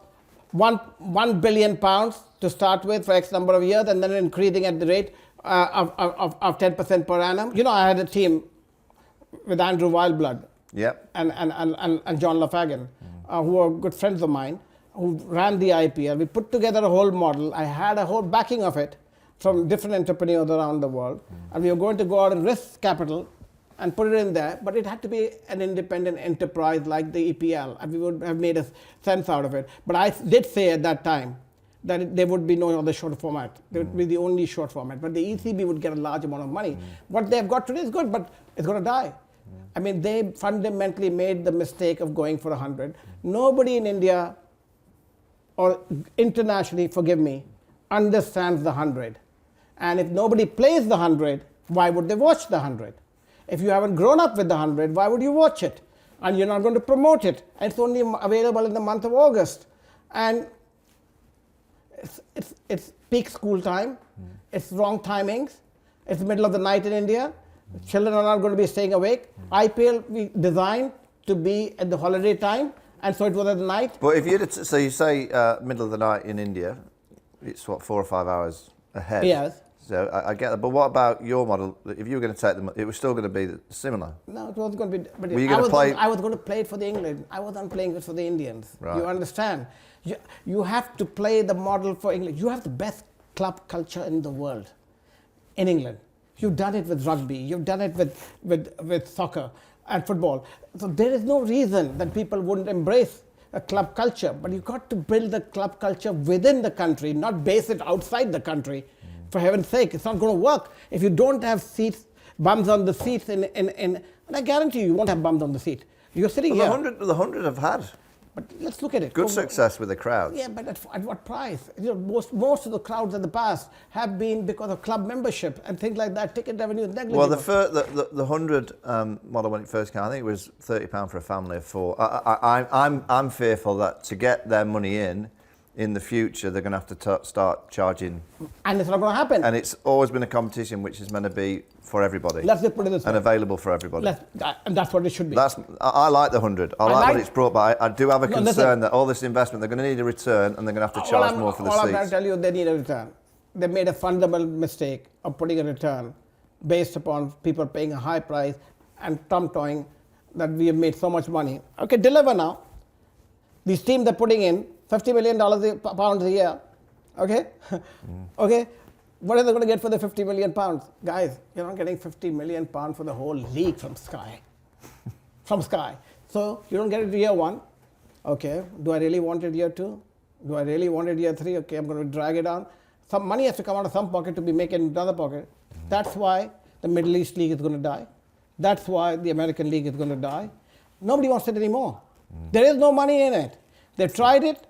£1 billion to start with for X number of years, and then increasing at the rate of 10% per annum. You know, I had a team with Andrew Wildblood. Yep. And John LaFagan, who are good friends of mine, who ran the IPL. We put together a whole model. I had a whole backing of it from different entrepreneurs around the world. And we were going to go out and risk capital and put it in there, but it had to be an independent enterprise like the EPL, and we would have made a sense out of it. But I did say at that time that there would be no other short format. There would be the only short format. But the ECB would get a large amount of money. What they've got today is good, but it's going to die. I mean, they fundamentally made the mistake of going for 100. Nobody in India or internationally, forgive me, understands the 100. And if nobody plays the 100, why would they watch the 100? If you haven't grown up with the 100, why would you watch it? And you're not going to promote it. And it's only available in the month of August. And it's peak school time. It's wrong timings. It's the middle of the night in India. Children are not going to be staying awake. IPL we designed to be at the holiday time, and so it was at night. But if you so you say middle of the night in India, it's what, 4 or 5 hours ahead. Yes. So I get that. But what about your model? If you were going to take them, it was still going to be similar. No, it wasn't going to be. But Were you going to play? I was going to play it for the England. I wasn't playing it for the Indians. Right. You understand? You have to play the model for England. You have the best club culture in the world, in England. You've done it with rugby. You've done it with soccer and football. So there is no reason that people wouldn't embrace a club culture. But you've got to build the club culture within the country, not base it outside the country. For heaven's sake, it's not going to work. If you don't have seats, bums on the seats, and I guarantee you won't have bums on the seat. You're sitting here. The 100 have had But let's look at it. good success with the crowds. Yeah, but at what price? You know, most of the crowds in the past have been because of club membership and things like that. Ticket revenue is negligible. Well, the 100 model when it first came, I think it was £30 for a family of 4. I'm fearful that to get their money in the future, they're going to have to start charging. And it's not going to happen. And it's always been a competition which is meant to be for everybody. Let's just put it this way. And available for everybody. And that's what it should be. I like the 100. I like what it's brought, but I do have a concern that all this investment, they're going to need a return and they're going to have to charge more for the seats. All I'm going to tell you, they need a return. They made a fundamental mistake of putting a return based upon people paying a high price and tom-toying that we have made so much money. Okay, deliver now. These teams they're putting in $50 million pounds a year. Okay? Okay? What are they going to get for the 50 million pounds? Guys, you're not getting 50 million pounds for the whole league from Sky. From Sky. So you don't get it year 1. Okay. Do I really want it year 2? Do I really want it year 3? Okay, I'm going to drag it down. Some money has to come out of some pocket to be making in another pocket. That's why the Middle East League is going to die. That's why the American League is going to die. Nobody wants it anymore. There is no money in it. They tried it.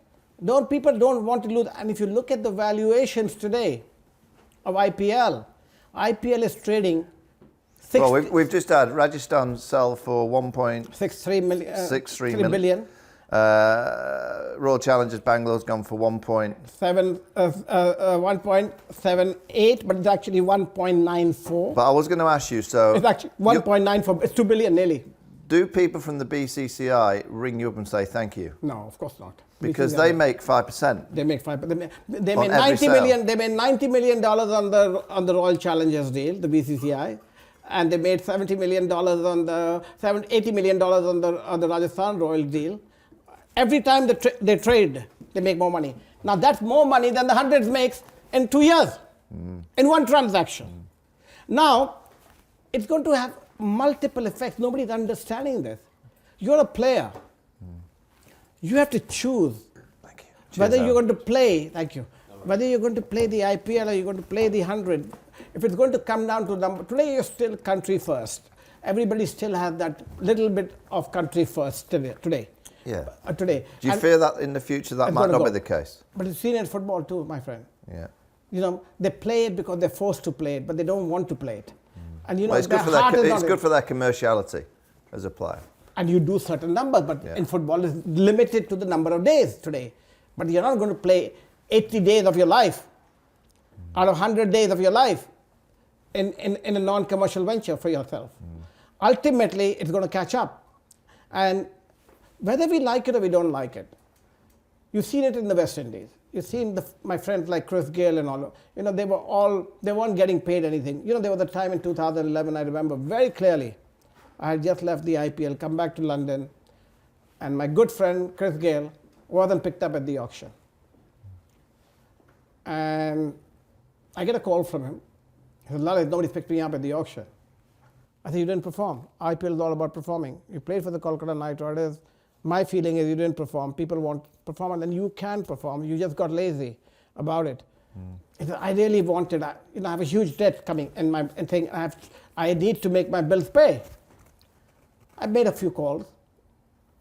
People don't want to lose. And if you look at the valuations today of IPL is trading. Well, we've just had Rajasthan sell for 1.63 billion. Royal Challengers Bangalore's gone for 1.78, but it's actually 1.94. But I was going to ask you, so it's actually 1.94. It's 2 billion nearly. Do people from the BCCI ring you up and say thank you? No, of course not. Because they make 5%. They make 5%. They made 90 million. They made $90 million on the Royal Challengers deal, the BCCI, and they made $70 million on the $80 million on the Rajasthan Royal deal. Every time they trade, they make more money. Now that's more money than the hundreds makes in 2 years, in one transaction. Now it's going to have multiple effects. Nobody's understanding this. You're a player. You have to choose whether you're going to play. Thank you. Whether you're going to play the IPL or you're going to play the 100. If it's going to come down to number, today you're still country first. Everybody still has that little bit of country first today. Yeah. Today. Do you fear that in the future that might not be the case? But it's seen in football too, my friend. Yeah. You know, they play it because they're forced to play it, but they don't want to play it. And you know, Well, it's good for their commerciality as a player. And you do certain numbers, but in football it's limited to the number of days today. But you're not going to play 80 days of your life out of 100 days of your life in a non-commercial venture for yourself. Ultimately, it's going to catch up. And whether we like it or we don't like it, you've seen it in the West Indies. You've seen my friends like Chris Gayle and all. You know, they weren't getting paid anything. You know, there was a time in 2011, I remember very clearly. I had just left the IPL, come back to London, and my good friend Chris Gayle wasn't picked up at the auction. And I get a call from him. He said, Lalit, nobody's picked me up at the auction. I said, you didn't perform. IPL is all about performing. You played for the Kolkata Knight Riders. My feeling is you didn't perform. People want performance, and you can perform. You just got lazy about it. He said, I really wanted, I have a huge debt coming in my thing. I need to make my bills pay. I made a few calls.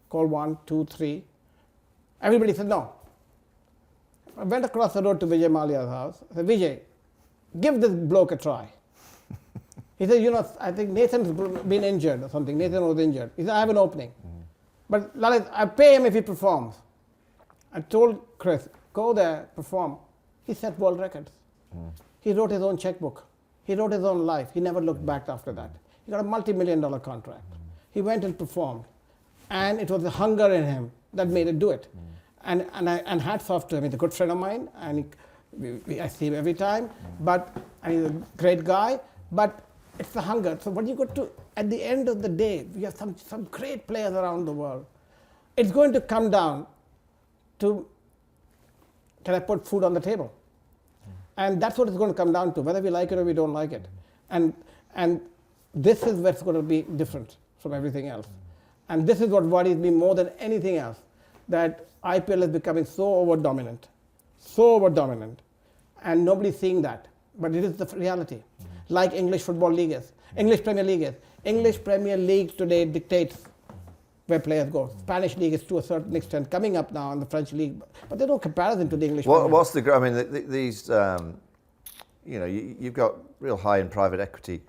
Call 1, 2, 3. Everybody said no. I went across the road to Vijay Malia's house. I said, Vijay, give this bloke a try. He said, I think Nathan's been injured or something. Nathan was injured. He said, I have an opening. But Lalit, I pay him if he performs. I told Chris, go there, perform. He set world records. He wrote his own checkbook. He wrote his own life. He never looked back after that. He got a multi-million-dollar contract. He went and performed. and it was the hunger in him that made it do it. And hats off to him. He's a good friend of mine, and I see him every time. But and he's a great guy. But it's the hunger. So what you got to, at the end of the day, we have some great players around the world. It's going to come down to, can I put food on the table? And that's what it's going to come down to, whether we like it or we don't like it. And this is what's going to be different from everything else. And this is what worries me more than anything else, that IPL is becoming so over-dominant, and nobody's seeing that. But it is the reality. Like English Football League is, English Premier League is. English Premier League today dictates where players go. Spanish League is to a certain extent coming up now, in the French League, but there's no comparison to the English Premier League. What's the, I mean, these, you know, you've got real high-end private equity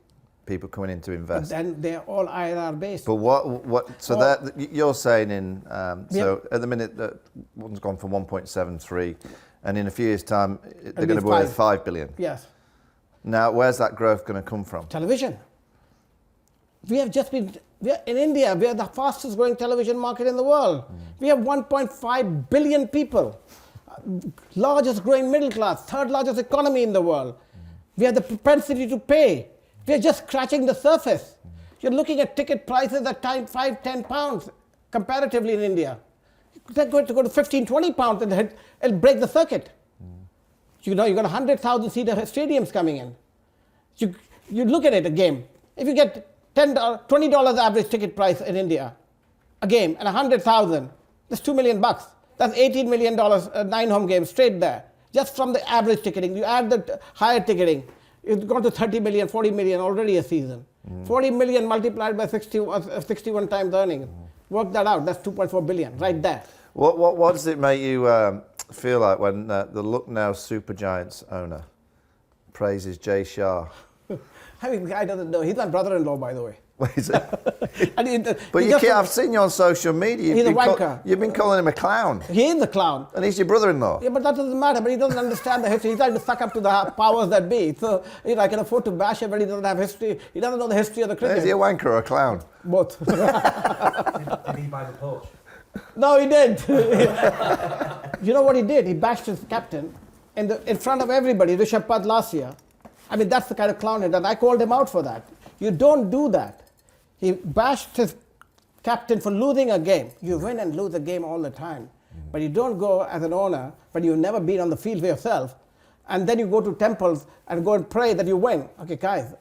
people coming in to invest. And they're all IRR based. But so that you're saying in, so at the minute that one's gone from 1.73, and in a few years' time, they're going to be worth 5 billion. Yes. Now, where's that growth going to come from? Television. We have just been, in India, we are the fastest growing television market in the world. We have 1.5 billion people, largest growing middle class, third largest economy in the world. We have the propensity to pay. We are just scratching the surface. You're looking at ticket prices at £5-10 comparatively in India. They're going to go to 15-20 pounds and it'll break the circuit. You know, you've got 100,000 seater stadiums coming in. You look at it, a game. If you get $20 average ticket price in India, a game, and 100,000, that's $2 million. That's $18 million, 9 home games straight there. Just from the average ticketing. You add the higher ticketing, it's gone to 30 million, 40 million already a season. 40 million multiplied by 61 times earnings. Work that out, that's 2.4 billion right there. What does it make you feel like when the Lucknow Supergiants owner praises Jay Shah? I mean, the guy doesn't know. He's my brother-in-law, by the way. What is it? But I've seen you on social media. He's a wanker. You've been calling him a clown. He is the clown. And he's your brother-in-law. Yeah, but that doesn't matter. But he doesn't understand the history. He's trying to suck up to the powers that be. So, you know, I can afford to bash him, but he doesn't have history. He doesn't know the history of the cricket. Is he a wanker or a clown? Both. Did he buy the Porsche? No, he did. You know what he did? He bashed his captain in front of everybody, Rishabh Pant last year. I mean, that's the kind of clown he does. I called him out for that. You don't do that. He bashed his captain for losing a game. You win and lose a game all the time. But you don't go as an owner, but you've never been on the field for yourself, and then you go to temples and go and pray that you win. Okay, guys,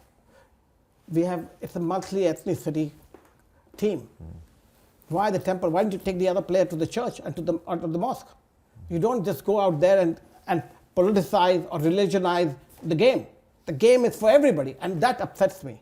it's a multi-ethnicity team. Why the temple? Why don't you take the other player to the church and to the mosque? You don't just go out there and politicize or religionize the game. The game is for everybody, and that upsets me.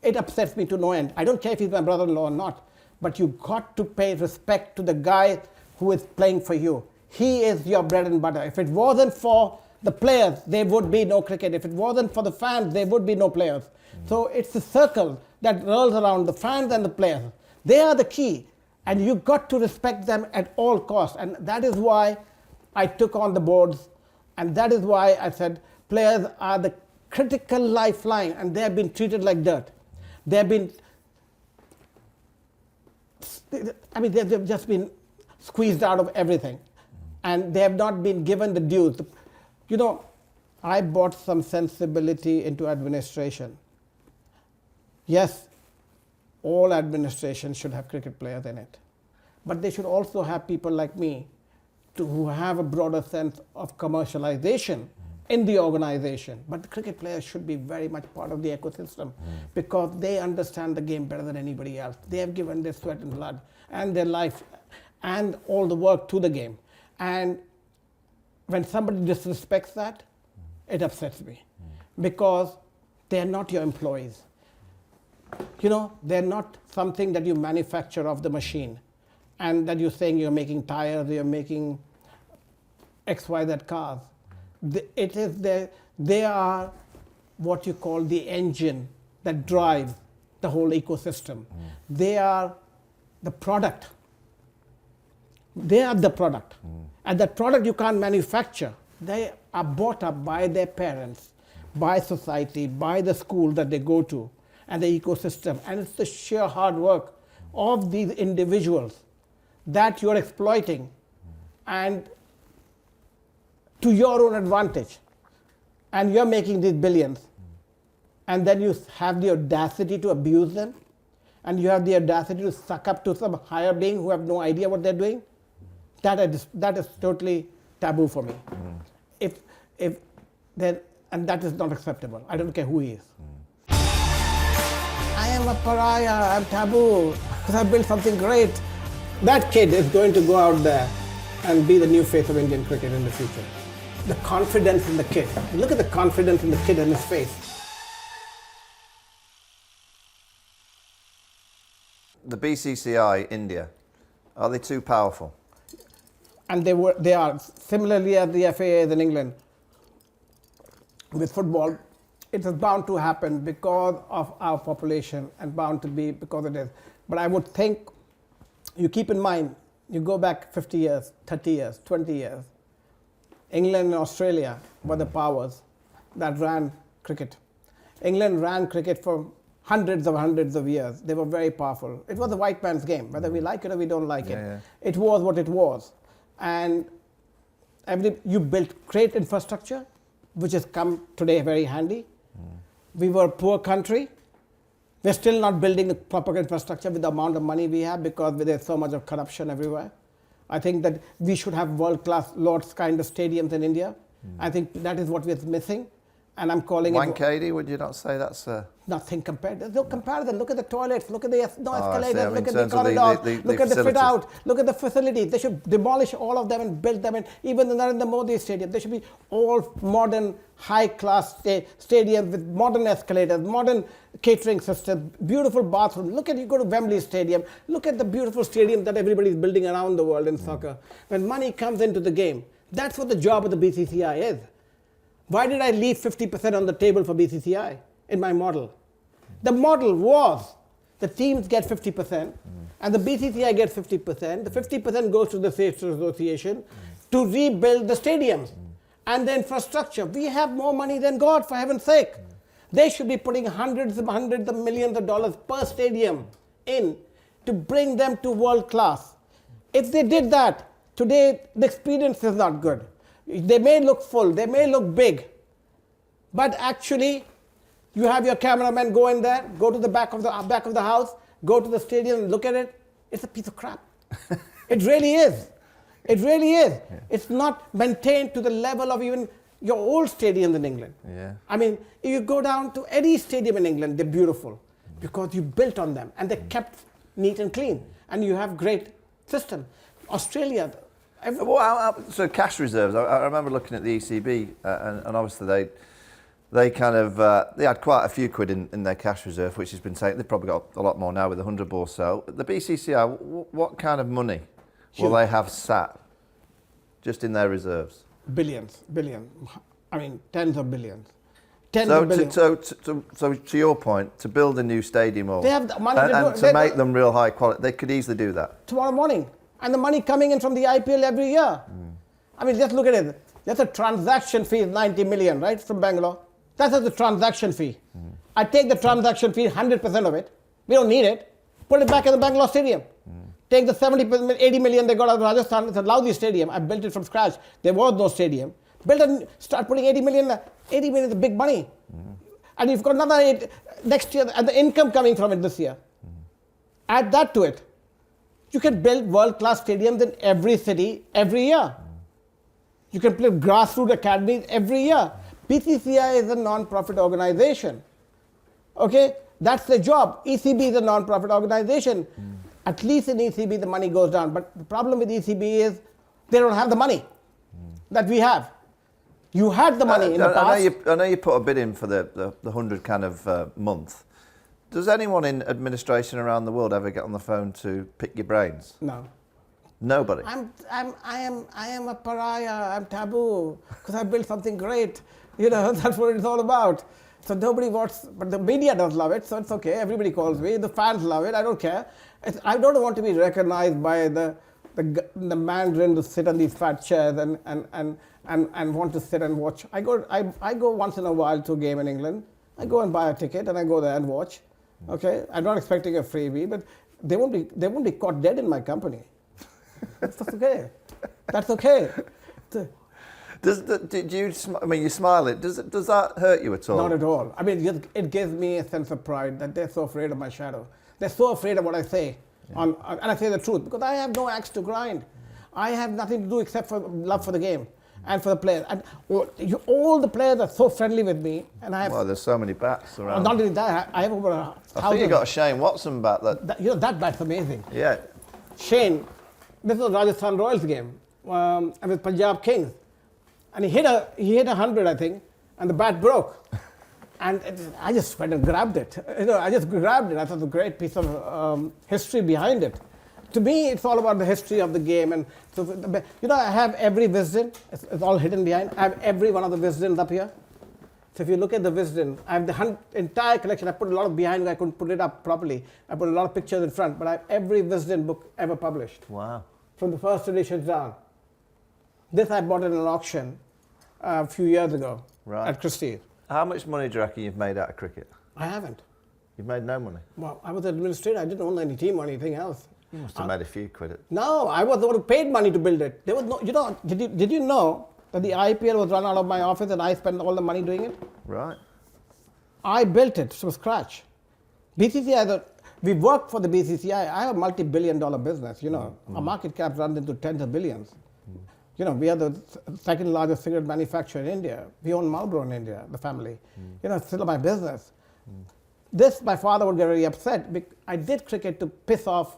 It upsets me to no end. I don't care if he's my brother-in-law or not, but you got to pay respect to the guy who is playing for you. He is your bread and butter. If it wasn't for the players, there would be no cricket. If it wasn't for the fans, there would be no players. So it's a circle that rolls around the fans and the players. They are the key, and you got to respect them at all costs. And that is why I took on the boards, and that is why I said players are the critical lifeline, and they have been treated like dirt. They've just been squeezed out of everything, and they have not been given the dues. You know, I brought some sensibility into administration. Yes, all administration should have cricket players in it, but they should also have people like me who have a broader sense of commercialization in the organization. But the cricket players should be very much part of the ecosystem because they understand the game better than anybody else. They have given their sweat and blood and their life and all the work to the game. And when somebody disrespects that, it upsets me because they are not your employees. You know, they're not something that you manufacture off the machine and that you're saying you're making tires, you're making XYZ cars. They are what you call the engine that drives the whole ecosystem. They are the product. They are the product. And that product you can't manufacture. They are bought up by their parents, by society, by the school that they go to, and the ecosystem. And it's the sheer hard work of these individuals that you're exploiting and to your own advantage, and you're making these billions, and then you have the audacity to abuse them, and you have the audacity to suck up to some higher being who have no idea what they're doing, that is totally taboo for me. If then, and that is not acceptable. I don't care who he is. I am a pariah, I'm taboo, because I've built something great. That kid is going to go out there and be the new face of Indian cricket in the future. The confidence in the kid. Look at the confidence in the kid in his face. The BCCI, India, are they too powerful? And they are. Similarly as the FAA is in England. With football, it is bound to happen because of our population and bound to be because it is. But I would think, you keep in mind, you go back 50 years, 30 years, 20 years, England and Australia were the powers that ran cricket. England ran cricket for hundreds of years. They were very powerful. It was a white man's game, whether we like it or we don't like it. Yeah. It was what it was. And you built great infrastructure, which has come today very handy. We were a poor country. We're still not building the proper infrastructure with the amount of money we have because there's so much of corruption everywhere. I think that we should have world-class Lord's kind of stadiums in India. I think that is what we're missing. And I'm calling it... Wankhede, would you not say that's... Nothing compared. There's no comparison. Look at the toilets. Look at the escalators. Look at the terms of corridors. Look at the fit facilities. out. Look at the facilities. They should demolish all of them and build them. And even the Narendra Modi Stadium, they should be all modern, high-class stadiums with modern escalators, modern catering systems, beautiful bathrooms. Look at, you go to Wembley Stadium. Look at the beautiful stadium that everybody is building around the world in soccer. When money comes into the game, that's what the job of the BCCI is. Why did I leave 50% on the table for BCCI in my model? The model was the teams get 50% and the BCCI gets 50%. The 50% goes to the States Association to rebuild the stadiums and the infrastructure. We have more money than God, for heaven's sake. They should be putting hundreds of millions of dollars per stadium in to bring them to world class. If they did that, today the experience is not good. They may look full, they may look big, but actually you have your cameraman go in there, go to the back of the house, go to the stadium and look at it. It's a piece of crap. It really is. It really is. Yeah. It's not maintained to the level of even your old stadiums in England. Yeah. I mean, if you go down to any stadium in England, they're beautiful because you built on them and they're kept neat and clean and you have great system. Australia, so cash reserves. I remember looking at the ECB, and obviously they kind of they had quite a few quid in their cash reserve, which has been taken. They've probably got a lot more now with 100 or so. The BCCI, what kind of money will they have sat just in their reserves? Billions. I mean, tens of billions. So to your point, to build a new stadium or they have the money to make them real high quality, they could easily do that tomorrow morning. And the money coming in from the IPL every year. I mean, just look at it. That's a transaction fee of 90 million, right, from Bangalore. That's the transaction fee. I take the transaction fee, 100% of it. We don't need it. Put it back in the Bangalore stadium. Take the 80 million they got out of Rajasthan. It's a lousy stadium. I built it from scratch. There was no stadium. Start putting 80 million. 80 million is big money. And you've got another 8 next year, and the income coming from it this year. Add that to it. You can build world-class stadiums in every city every year. You can build grassroots academies every year. BCCI is a non-profit organization. Okay, that's their job. ECB is a non-profit organization. At least in ECB the money goes down. But the problem with ECB is they don't have the money that we have. You had the money in the past. I know you put a bid in for the 100 kind of month. Does anyone in administration around the world ever get on the phone to pick your brains? No. Nobody. I am a pariah. I'm taboo because I built something great. You know, that's what it's all about. So nobody wants, but the media does love it, so it's okay. Everybody calls me. The fans love it. I don't care. I don't want to be recognized by the Mandarin to sit on these fat chairs and want to sit and watch. I go once in a while to a game in England. I go and buy a ticket and I go there and watch. Okay, I'm not expecting a freebie, but they won't be caught dead in my company. That's okay. That's okay. I mean, you smile. Does that hurt you at all? Not at all. I mean, it gives me a sense of pride that they're so afraid of my shadow. They're so afraid of what I say, and I say the truth because I have no axe to grind. I have nothing to do except for love for the game and for the players. And all the players are so friendly with me, and I have. Well, there's so many bats around. Not only that, I have over 1,000. I think you got a Shane Watson bat. That bat's amazing. Yeah. Shane, this was Rajasthan Royals game, and with Punjab Kings. And he hit 100, I think, and the bat broke. And I just went and grabbed it. I just grabbed it. I thought it was a great piece of history behind it. To me, it's all about the history of the game. And so, I have every Wisden. It's all hidden behind. I have every one of the Wisdens up here. So if you look at the Wisden, I have the entire collection. I put a lot of behind. I couldn't put it up properly. I put a lot of pictures in front. But I have every Wisden book ever published. Wow. From the first edition down. This I bought at an auction a few years ago at Christie's. How much money do you reckon you've made out of cricket? I haven't. You've made no money? Well, I was an administrator. I didn't own any team or anything else. You must have made a few quid. No, I was the one who paid money to build it. There was no, did you know that the IPL was run out of my office and I spent all the money doing it? Right. I built it from scratch. BCCI, we worked for the BCCI. I have a multi-billion-dollar business, Our market cap runs into tens of billions. We are the second largest cigarette manufacturer in India. We own Marlboro in India, the family. It's still my business. This, my father would get very upset. I did cricket to piss off,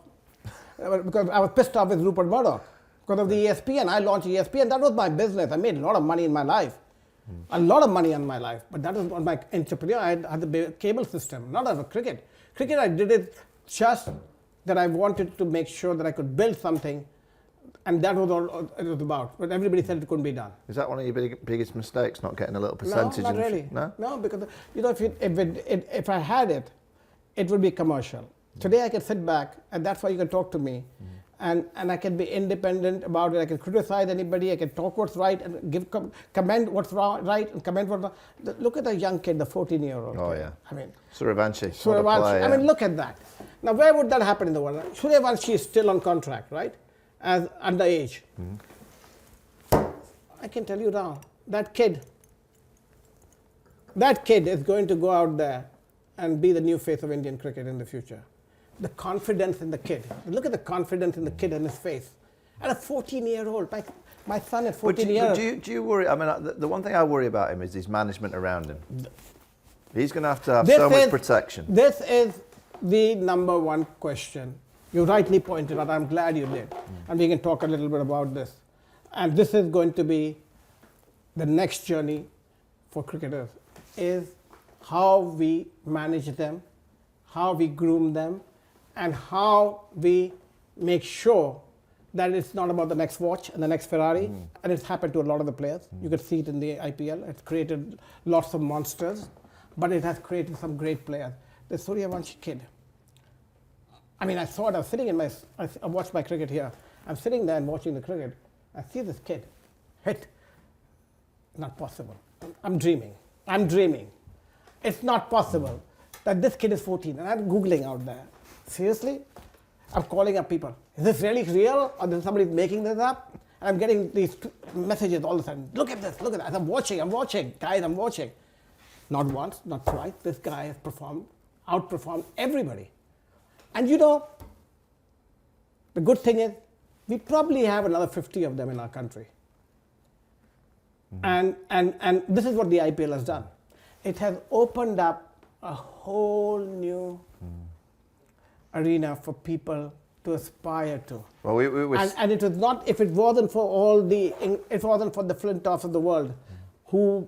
because I was pissed off with Rupert Murdoch. Because of the ESPN, I launched ESPN. That was my business. I made a lot of money in my life. A lot of money in my life. But that was on my entrepreneur. I had the cable system, not out of cricket. Cricket, I did it just that I wanted to make sure that I could build something. And that was all it was about. But everybody said it couldn't be done. Is that one of your biggest mistakes, not getting a little percentage? No, not really. No? No, because if I had it, it would be commercial. Today I can sit back, and that's why you can talk to me. And I can be independent about it. I can criticize anybody. I can talk what's right and comment what's wrong, right, and comment what's wrong. Look at the young kid, the 14-year-old. Oh, kid. yeah. I mean, Sooryavanshi. I mean, look at that. Now, where would that happen in the world? Sooryavanshi is still on contract, right? As underage. I can tell you now, that kid is going to go out there and be the new face of Indian cricket in the future. The confidence in the kid. Look at the confidence in the kid in his face. At a 14-year-old, my son at 14 years old. Do you worry? I mean, the one thing I worry about him is his management around him. He's going to have so much protection. This is the number one question. You rightly pointed out, I'm glad you did. And we can talk a little bit about this. And this is going to be the next journey for cricketers, is how we manage them, how we groom them, and how we make sure that it's not about the next watch and the next Ferrari. And it's happened to a lot of the players. You can see it in the IPL. It's created lots of monsters, but it has created some great players. The Sooryavanshi kid. I mean, I saw it. I was sitting I watched my cricket here. I'm sitting there and watching the cricket. I see this kid hit. Not possible. I'm dreaming. It's not possible that this kid is 14. And I'm Googling out there. Seriously? I'm calling up people. Is this really real? Or is somebody making this up? And I'm getting these messages all the time. Look at this, look at that. I'm watching. Guys, I'm watching. Not once, not twice. This guy has outperformed everybody. And the good thing is, we probably have another 50 of them in our country. And this is what the IPL has done. It has opened up a whole new arena for people to aspire to. Well, and it was not, if it wasn't for the Flintoffs of the world who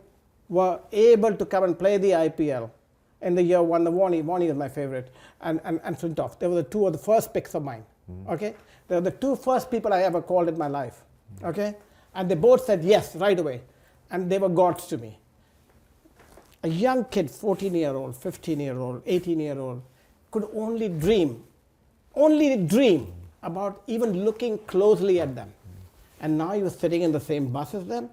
were able to come and play the IPL in the year one, the Vaughan is my favorite, and Flintoff. They were the two of the first picks of mine, okay? They were the two first people I ever called in my life, okay? And they both said yes right away, and they were gods to me. A young kid, 14-year-old, 15-year-old, 18-year-old, could only dream about even looking closely at them. And now you're sitting in the same bus as them,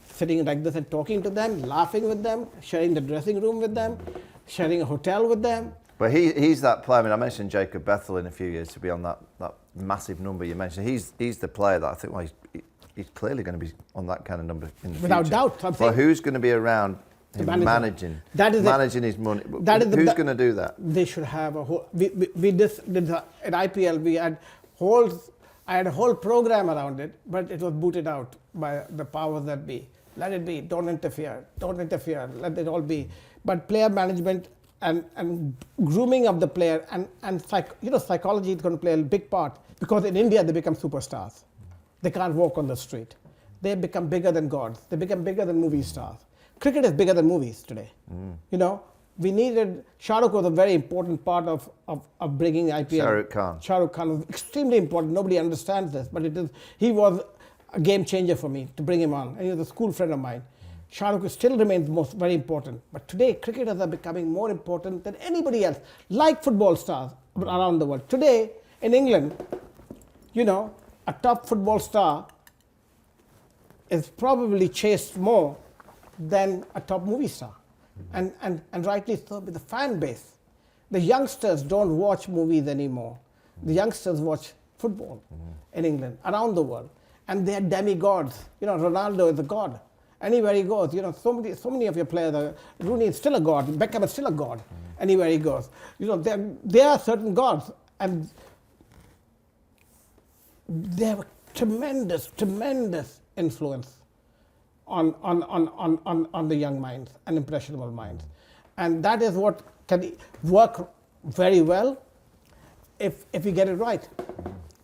sitting like this and talking to them, laughing with them, sharing the dressing room with them, sharing a hotel with them, But he's that player. I mean, I mentioned Jacob Bethell in a few years to be on that massive number you mentioned. He's the player that I think, well, he's clearly going to be on that kind of number in the Without future. doubt. But who's going to be around him managing his money? Who's going to do that? They should have a whole. We just did at IPL. We had whole. I had a whole program around it, but it was booted out by the powers that be. Let it be. Don't interfere. Don't interfere. Let it all be. But player management and grooming of the player and psychology is going to play a big part, because in India they become superstars. They can't walk on the street. They become bigger than gods. They become bigger than movie stars. Cricket is bigger than movies today. You know, we needed, Shah Rukh was a very important part of bringing IPL. Shah Rukh Khan was extremely important. Nobody understands this, but he was a game changer for me to bring him on. And he was a school friend of mine. Shah Rukh still remains very important. But today, cricketers are becoming more important than anybody else, like football stars around the world. Today, in England, you know, a top football star is probably chased more than a top movie star. And rightly so, with the fan base. The youngsters don't watch movies anymore. The youngsters watch football in England, around the world. And they are demigods. You know, Ronaldo is a god. Anywhere he goes, you know, so many of your players, Rooney is still a god, Beckham is still a god, anywhere he goes. You know, there are certain gods, and they have a tremendous influence on the young minds and impressionable minds. And that is what can work very well if we get it right.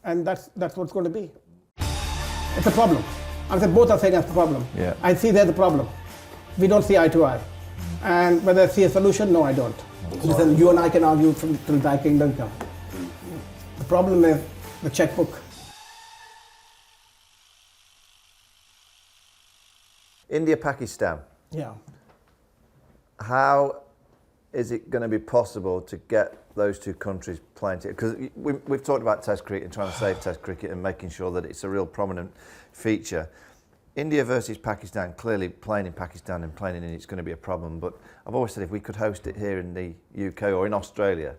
And that's what's going to be. It's a problem. I'm saying both are saying that's the problem. Yeah. I see they're the problem. We don't see eye to eye. And whether I see a solution, no, I don't. Listen, you and I can argue till thy kingdom come. The problem is the checkbook. India, Pakistan. Yeah. How is it going to be possible to get those two countries playing together? Because we've talked about Test cricket and trying to save Test cricket and making sure that it's a real prominent feature. India versus Pakistan, clearly playing in Pakistan and playing in India, it's going to be a problem. But I've always said if we could host it here in the UK or in Australia,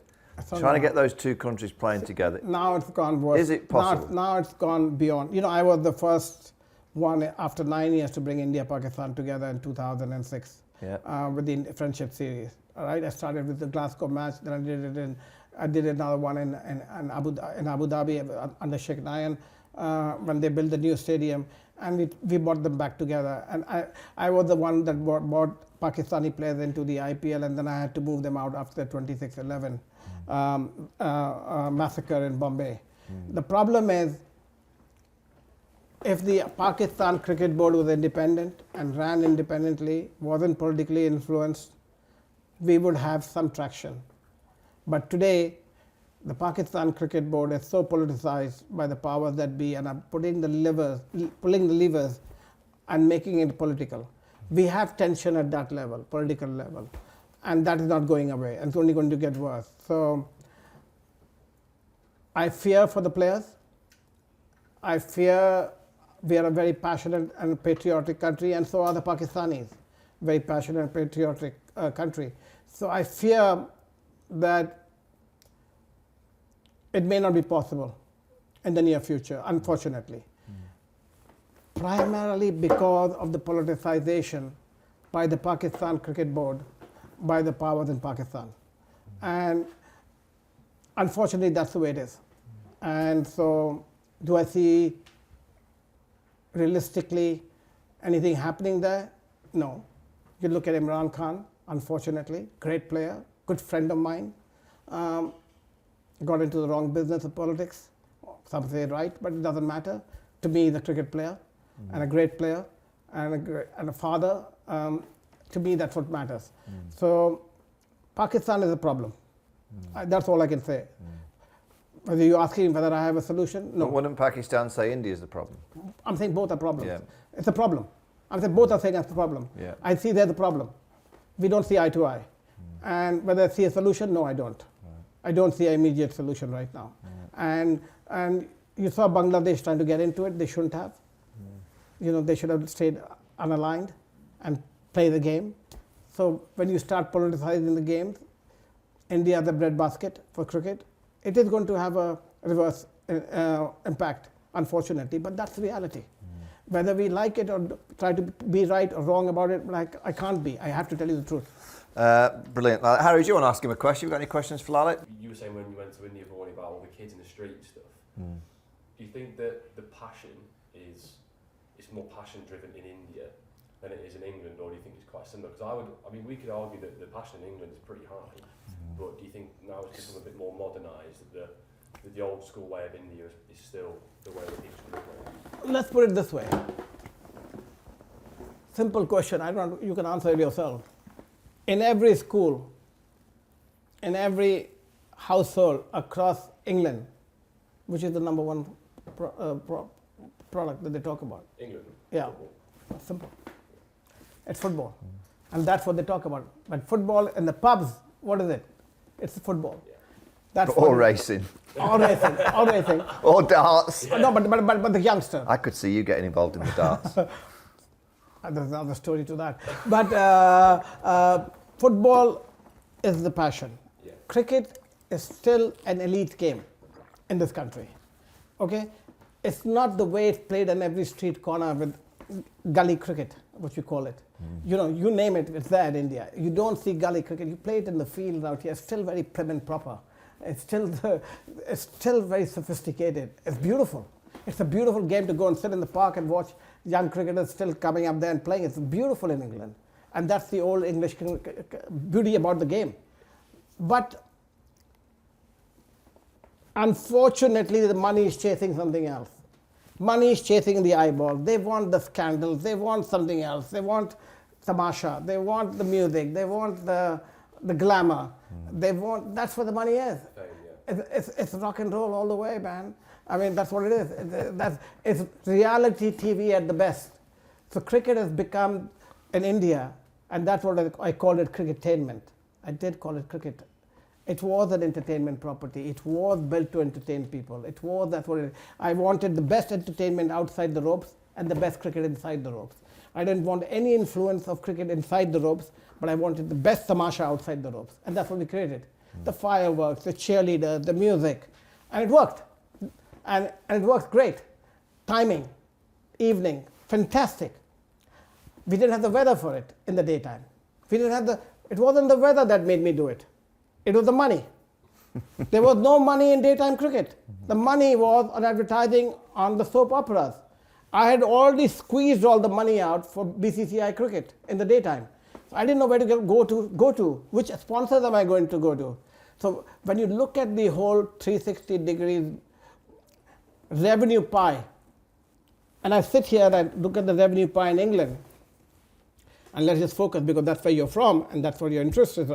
trying to get those two countries playing together. Now it's gone worse. Is it possible? Now it's gone beyond. You know, I was the first one after 9 years to bring India, Pakistan together in 2006 with the Friendship Series. All right, I started with the Glasgow match, then I did another one in Abu Dhabi under Sheikh Nayan when they built the new stadium, and we brought them back together. And I was the one that brought Pakistani players into the IPL, and then I had to move them out after the 26/11 massacre in Bombay. The problem is, if the Pakistan Cricket Board was independent and ran independently, wasn't politically influenced, we would have some traction. But today, the Pakistan Cricket Board is so politicized by the powers that be and are pulling the levers and making it political. We have tension at that level, political level, and that is not going away, and it's only going to get worse. So I fear for the players. I fear. We are a very passionate and patriotic country, and so are the Pakistanis, very passionate and patriotic country. So I fear that it may not be possible in the near future, unfortunately. Primarily because of the politicization by the Pakistan Cricket Board, by the powers in Pakistan. And unfortunately, that's the way it is. And so, do I see realistically anything happening there? No. You look at Imran Khan, unfortunately, great player, good friend of mine, got into the wrong business of politics. Some say right, but it doesn't matter. To me, he's a cricket player and a great player and a father. To me, that's what matters. So Pakistan is a problem. That's all I can say. Whether you're asking whether I have a solution, no. But wouldn't Pakistan say India is the problem? I'm saying both are problems. Yeah. It's a problem. I'm saying both are saying that's the problem. Yeah. I see they're the problem. We don't see eye to eye. And whether I see a solution, no, I don't. I don't see an immediate solution right now. And you saw Bangladesh trying to get into it. They shouldn't have. You know, they should have stayed unaligned and play the game. So when you start politicizing the game, India the breadbasket for cricket, it is going to have a reverse impact, unfortunately, but that's the reality. Whether we like it or try to be right or wrong about it, like I can't be. I have to tell you the truth. Brilliant. Harry, do you want to ask him a question? You got any questions for Lalit? You were saying when you went to India, Vaughan, about all the kids in the street and stuff. Do you think that the passion is more passion driven in India than it is in England, or do you think it's quite similar? Because we could argue that the passion in England is pretty high, but do you think now it's become a bit more modernised, that the old school way of India is still the way that it should be played? Let's put it this way. Simple question. You can answer it yourself. In every school, in every household across England, which is the number one product that they talk about? England? Yeah, simple. It's football. And that's what they talk about. But football in the pubs, what is it? It's football. Yeah. That's Or racing. Or racing. Or racing. Or darts. No, but the youngster. I could see you getting involved in the darts. There's another story to that. But football is the passion. Yeah. Cricket is still an elite game in this country. Okay? It's not the way it's played in every street corner with gully cricket, what you call it. You know, you name it, it's there in India. You don't see gully cricket. You play it in the field out here. It's still very prim and proper. It's still very sophisticated. It's beautiful. It's a beautiful game to go and sit in the park and watch young cricketers still coming up there and playing. It's beautiful in England. And that's the old English beauty about the game. But unfortunately, the money is chasing something else. Money is chasing the eyeball. They want the scandals. They want something else. They want tamasha. They want the music. They want the glamour. That's what the money is. It's rock and roll all the way, man. I mean, that's what it is. It's reality TV at the best. So cricket has become in India, and that's what I called it, cricketainment. I did call it cricket. It was an entertainment property. It was built to entertain people. That's what it is. I wanted the best entertainment outside the ropes and the best cricket inside the ropes. I didn't want any influence of cricket inside the ropes, but I wanted the best tamasha outside the ropes. And that's what we created. The fireworks, the cheerleaders, the music. And it worked. And it worked great. Timing, evening, fantastic. We didn't have the weather for it in the daytime. It wasn't the weather that made me do it. It was the money. There was no money in daytime cricket. The money was on advertising on the soap operas. I had already squeezed all the money out for BCCI cricket in the daytime. So I didn't know where to go to. Which sponsors am I going to go to? So when you look at the whole 360 degrees revenue pie, and I sit here and I look at the revenue pie in England, and let's just focus because that's where you're from and that's what your interest is.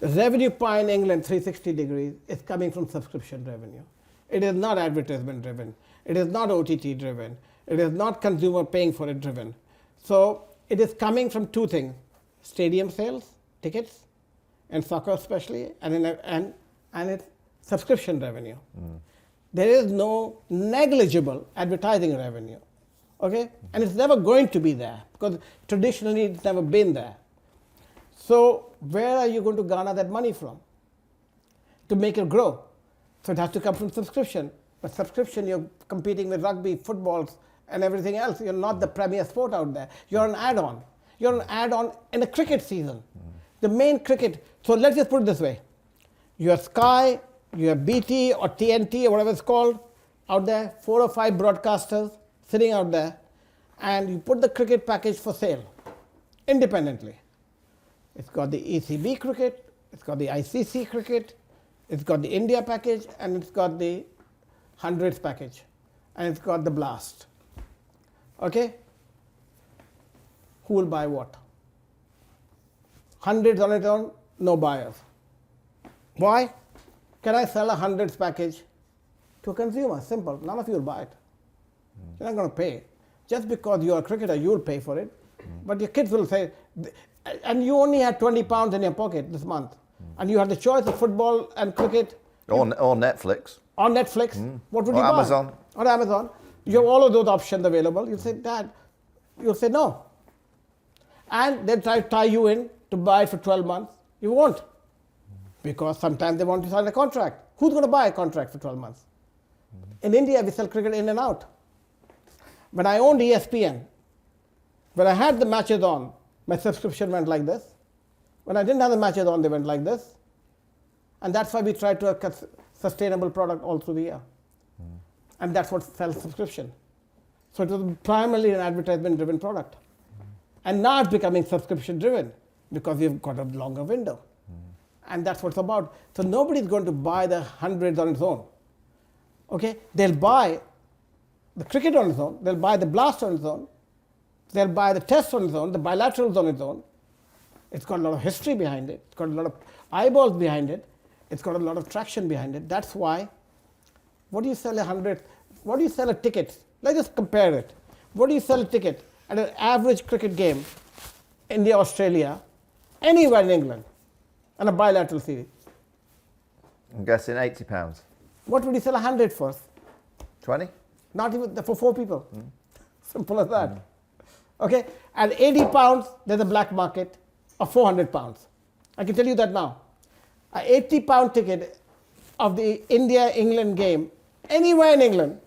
The revenue pie in England, 360 degrees, is coming from subscription revenue. It is not advertisement driven. It is not OTT driven. It is not consumer paying for it driven. So it is coming from two things: stadium sales, tickets, and soccer especially, and it's subscription revenue. There is no negligible advertising revenue. Okay? And it's never going to be there because traditionally it's never been there. So where are you going to garner that money from to make it grow? So it has to come from subscription. But subscription, you're competing with rugby, footballs, and everything else. You're not the premier sport out there. You're an add-on. You're an add-on in a cricket season. The main cricket. So let's just put it this way. You have Sky, you have BT or TNT or whatever it's called out there, 4 or 5 broadcasters sitting out there, and you put the cricket package for sale independently. It's got the ECB cricket, it's got the ICC cricket, it's got the India package, and it's got the hundreds package, and it's got the blast. Okay? Who will buy what? Hundreds on its own, no buyers. Why? Can I sell a hundreds package to a consumer? Simple. None of you will buy it. You're not going to pay. Just because you're a cricketer, you'll pay for it. But your kids will say, and you only had 20 pounds in your pocket this month, and you had the choice of football and cricket. Or Netflix. On Netflix. What would you buy? Amazon. Or Amazon. You have all of those options available. You say, Dad, you'll say no. And they try to tie you in to buy it for 12 months. You won't. Because sometimes they want to sign a contract. Who's going to buy a contract for 12 months? In India, we sell cricket in and out. When I owned ESPN, when I had the matches on, my subscription went like this. When I didn't have the matches on, they went like this. And that's why we tried to have a sustainable product all through the year. And that's what sells subscription. So it was primarily an advertisement-driven product. And now it's becoming subscription-driven because we've got a longer window. And that's what it's about. So nobody's going to buy the hundreds on its own. Okay? They'll buy the cricket on its own. They'll buy the blast on its own. They'll buy the test on its own, the bilaterals on its own. It's got a lot of history behind it. It's got a lot of eyeballs behind it. It's got a lot of traction behind it. That's why, what do you sell what do you sell a ticket? Let's just compare it. What do you sell a ticket at an average cricket game, India, Australia, anywhere in England, and a bilateral series? I'm guessing £80. What would you sell 100 for? 20? Not even for 4 people. Simple as that. Okay? At £80, there's a black market of £400. I can tell you that now. An £80 ticket of the India-England game, anywhere in England,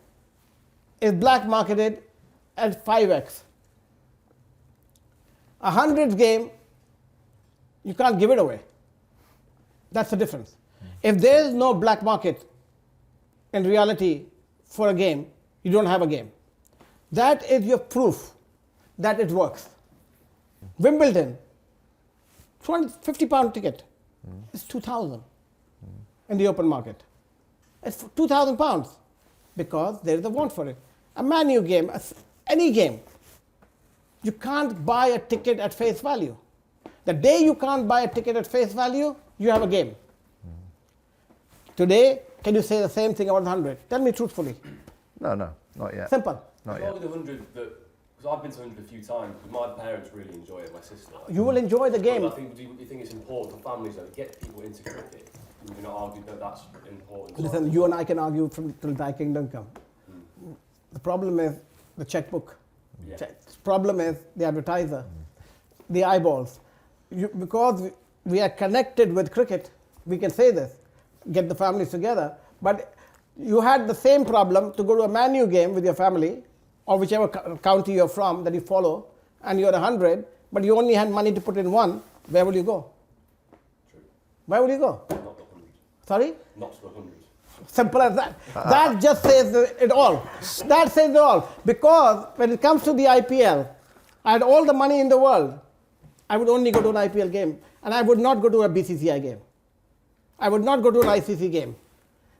is black marketed at 5x. A 100 game, you can't give it away. That's the difference. If there is no black market in reality for a game, you don't have a game. That is your proof that it works. Wimbledon, £50 ticket is 2,000 in the open market. It's £2,000 because there is a want for it. A Man U game, any game, you can't buy a ticket at face value. The day you can't buy a ticket at face value, you have a game. Today, can you say the same thing about the 100? Tell me truthfully. No, not yet. Simple. Not yet. Probably the 100 because I've been to 100 a few times, because my parents really enjoy it, my sister. You will enjoy the game. But I think, do you think it's important for families to get people into cricket? You can argue that that's important. Listen, you and I can argue till thy kingdom come. The problem is the checkbook. Yeah. The problem is the advertiser, the eyeballs. Because we are connected with cricket, we can say this, get the families together. But you had the same problem to go to a Man U game with your family, or whichever county you're from that you follow, and you're 100, but you only had money to put in one. Where will you go? True. Where will you go? Not the 100. Sorry? Not to the 100. Simple as that. That just says it all. That says it all. Because when it comes to the IPL, I had all the money in the world. I would only go to an IPL game. And I would not go to a BCCI game. I would not go to an ICC game.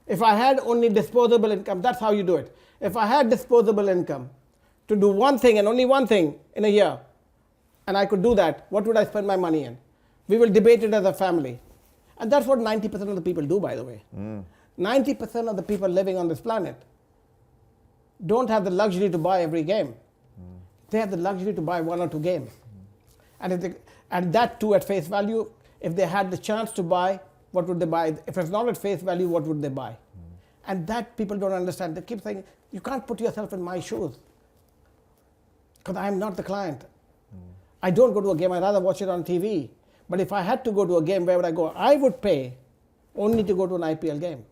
If I had only disposable income, that's how you do it. If I had disposable income to do one thing and only one thing in a year, and I could do that, what would I spend my money in? We will debate it as a family. And that's what 90% of the people do, by the way. 90% of the people living on this planet don't have the luxury to buy every game. They have the luxury to buy 1 or 2 games. And that too at face value. If they had the chance to buy, what would they buy? If it's not at face value, what would they buy? And that people don't understand. They keep saying, you can't put yourself in my shoes. Because I am not the client. I don't go to a game, I'd rather watch it on TV. But if I had to go to a game, where would I go? I would pay only to go to an IPL game.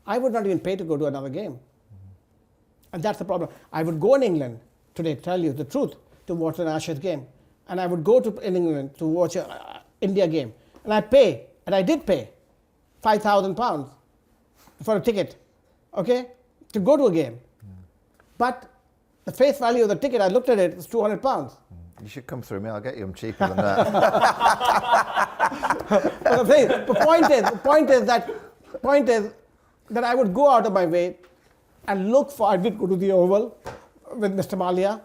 I would not even pay to go to another game. And that's the problem. I would go in England today, tell you the truth, to watch an Ashes game. And I would go in England to watch an India game. And I pay, and I did pay, £5,000 for a ticket, okay, to go to a game. But the face value of the ticket, I looked at it, it's £200. You should come through me, I'll get you them cheaper than that. But the point is that I would go out of my way and look for, I did go to the Oval with Mr. Malia.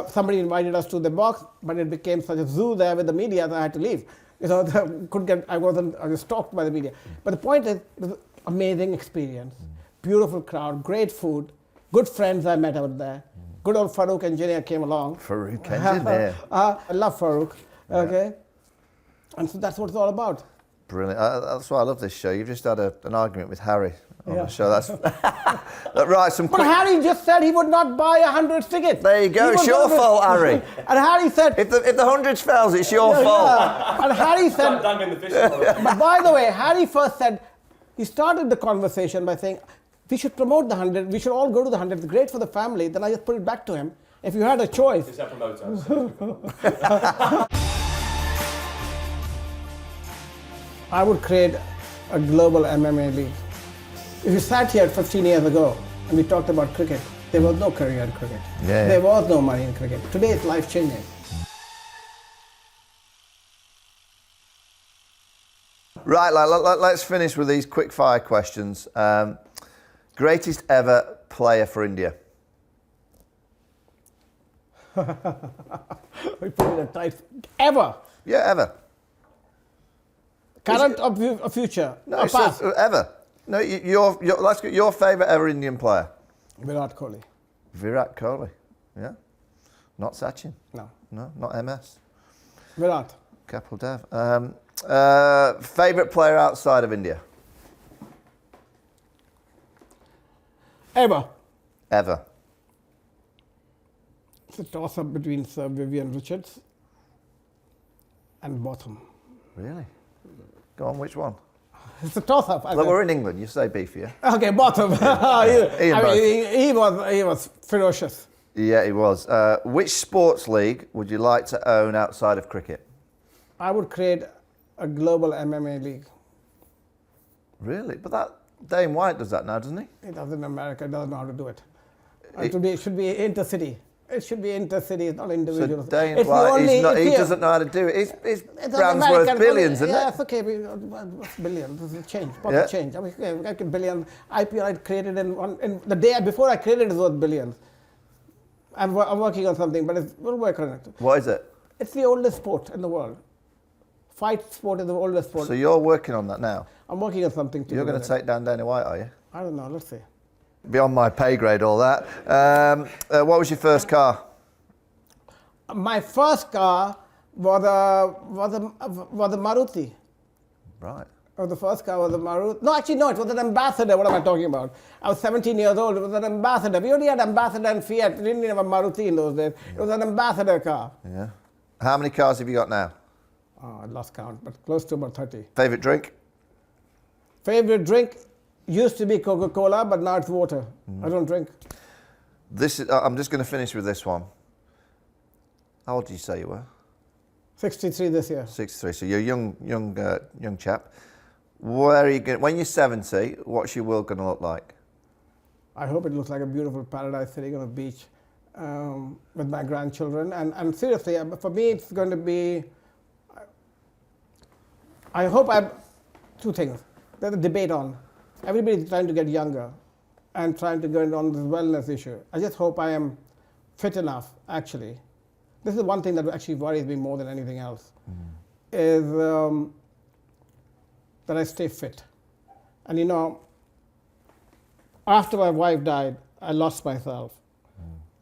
Somebody invited us to the box, but it became such a zoo there with the media that I had to leave. I was stalked by the media. But the point is, it was an amazing experience. Beautiful crowd, great food, good friends I met out there. Good old Farooq engineer came along. Farooq engineer. I love Farooq. Okay. And so that's what it's all about. Brilliant. That's why I love this show. You've just had an argument with Harry on the show. That's right. But Harry just said he would not buy 100 tickets. There you go. It's your fault, Harry. And Harry said, if the 100s fails, it's your fault. Yeah. And Harry said, but by the way, Harry first said, he started the conversation by saying, we should promote the 100. We should all go to the 100. It's great for the family. Then I just put it back to him. If you had a choice. Is that promoter? I would create a global MMA league. If you sat here 15 years ago and we talked about cricket, there was no career in cricket. Yeah. There was no money in cricket. Today it's life-changing. Right, let's finish with these quick fire questions. Greatest ever player for India? We put it in tight. Ever? Yeah, ever. Current or future? No, or past? ever. No, let's get your favourite ever Indian player. Virat Kohli. Virat Kohli. Yeah. Not Sachin. No. No, not MS. Virat. Kapil Dev. Favourite player outside of India? Ever. Ever. It's a toss-up between Sir Vivian Richards and Botham. Really? Go on, which one? It's a toss-up. Look, we're in England. You say beefy, yeah? Okay, Botham. He was ferocious. Yeah, he was. Which sports league would you like to own outside of cricket? I would create a global MMA league. Really? But Dane White does that now, doesn't he? He does in America. Doesn't know how to do it. It should be intercity. It should be intercity, not individual. So Dane White, he doesn't know how to do it. His brand's worth billions, isn't it? Yeah, it's okay. What's billions? This is a change. Pocket change. I mean, I can billion. IPL I created in the day before I created it was billions. I'm working on something, but we'll work on it. What is it? It's the oldest sport in the world. Fight sport is the oldest sport. So you're working on that now? I'm working on something. You're going to take down Dana White, are you? I don't know. Let's see. Beyond my pay grade, all that. What was your first car? My first car was a Maruti. Right. Oh, the first car was a Maruti. No, actually, no, it was an Ambassador. What am I talking about? I was 17 years old. It was an Ambassador. We only had Ambassador and Fiat. We didn't have a Maruti in those days. It was an Ambassador car. Yeah. How many cars have you got now? Oh, I lost count, but close to about 30. Favourite drink? Favorite drink used to be Coca-Cola, but now it's water. I don't drink. I'm just going to finish with this one. How old did you say you were? 63 this year. 63. So you're a young chap. Where are you going? When you're 70, what's your world going to look like? I hope it looks like a beautiful paradise sitting on a beach with my grandchildren. And seriously, for me, it's going to be. I hope two things. There's a debate on. Everybody's trying to get younger and trying to go on this wellness issue. I just hope I am fit enough, actually. This is one thing that actually worries me more than anything else, is that I stay fit. And you know, after my wife died, I lost myself.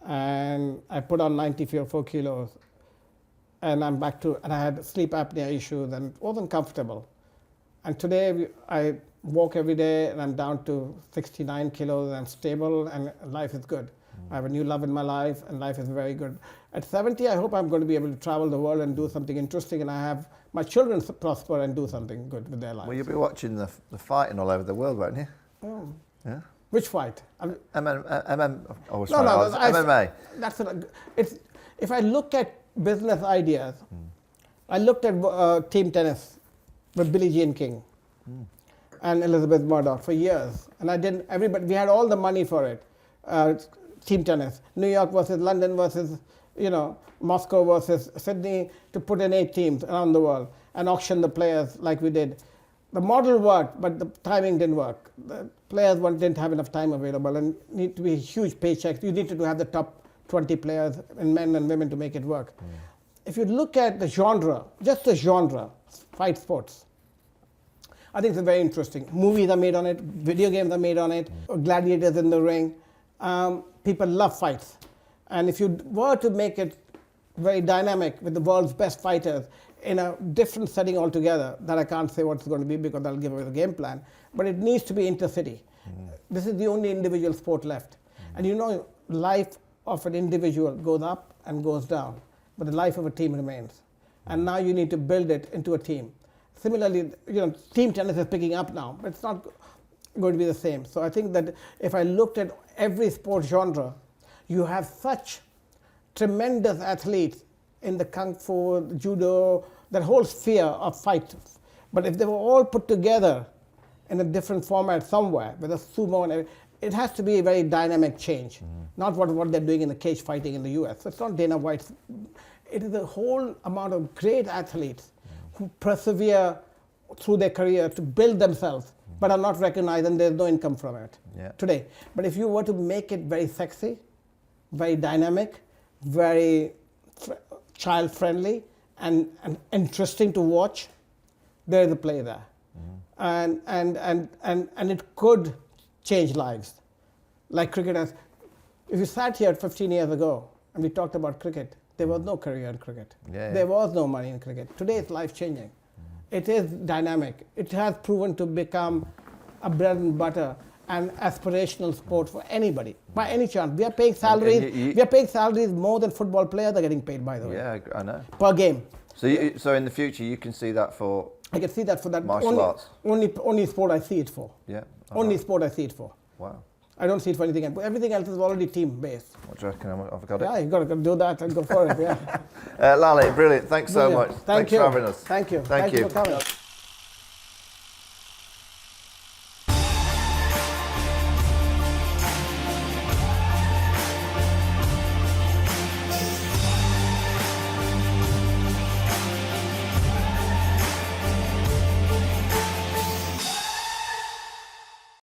And I put on 94 kilos. And I'm back to, and I had sleep apnea issues and it wasn't comfortable. And today I walk every day and I'm down to 69 kilos and I'm stable and life is good. I have a new love in my life and life is very good. At 70, I hope I'm going to be able to travel the world and do something interesting and I have my children prosper and do something good with their lives. Well, you'll be watching the fighting all over the world, won't you? Oh. Yeah. Which fight? MMA. If I look at business ideas, I looked at team tennis with Billie Jean King and Elizabeth Murdoch for years, and we had all the money for it. Team tennis, New York versus London versus Moscow versus Sydney, to put in 8 teams around the world and auction the players like we did. The model worked, but the timing didn't work. The players didn't have enough time available and need to be huge paychecks. You needed to have the top 20 players, and men and women, to make it work. If you look at the genre, just the genre, fight sports, I think it's very interesting. Movies are made on it, video games are made on it, gladiators in the ring. People love fights. And if you were to make it very dynamic with the world's best fighters, in a different setting altogether that I can't say what it's going to be because I'll give away the game plan, but it needs to be intercity. This is the only individual sport left. And you know, life of an individual goes up and goes down, but the life of a team remains. And now you need to build it into a team. Similarly, team tennis is picking up now, but it's not going to be the same. So I think that if I looked at every sport genre, you have such tremendous athletes in the kung fu, the judo, that whole sphere of fight. But if they were all put together in a different format somewhere, with a sumo and everything, it has to be a very dynamic change. Not what they're doing in the cage fighting in the US. So it's not Dana White's. It is a whole amount of great athletes who persevere through their career to build themselves, but are not recognized and there's no income from it today. But if you were to make it very sexy, very dynamic, very child-friendly, and interesting to watch, there is a play there. And it could change lives. Like cricket has. If you sat here 15 years ago and we talked about cricket, there was no career in cricket. There was no money in cricket. Today it's life-changing. It is dynamic. It has proven to become a bread and butter and aspirational sport for anybody, by any chance. We are paying salaries. We are paying salaries more than football players are getting paid, by the way. Yeah, I know. Per game. So in the future, you can see that for. I can see that for that martial arts. Only sport I see it for. Yeah. Only sport I see it for. Wow. I don't see it for anything else. Everything else is already team-based. What do you reckon? I've got it. Yeah, you've got to do that and go for it. Yeah. Lalit, brilliant. Thanks so much. Thanks for having us. Thank you. Thank you. For coming.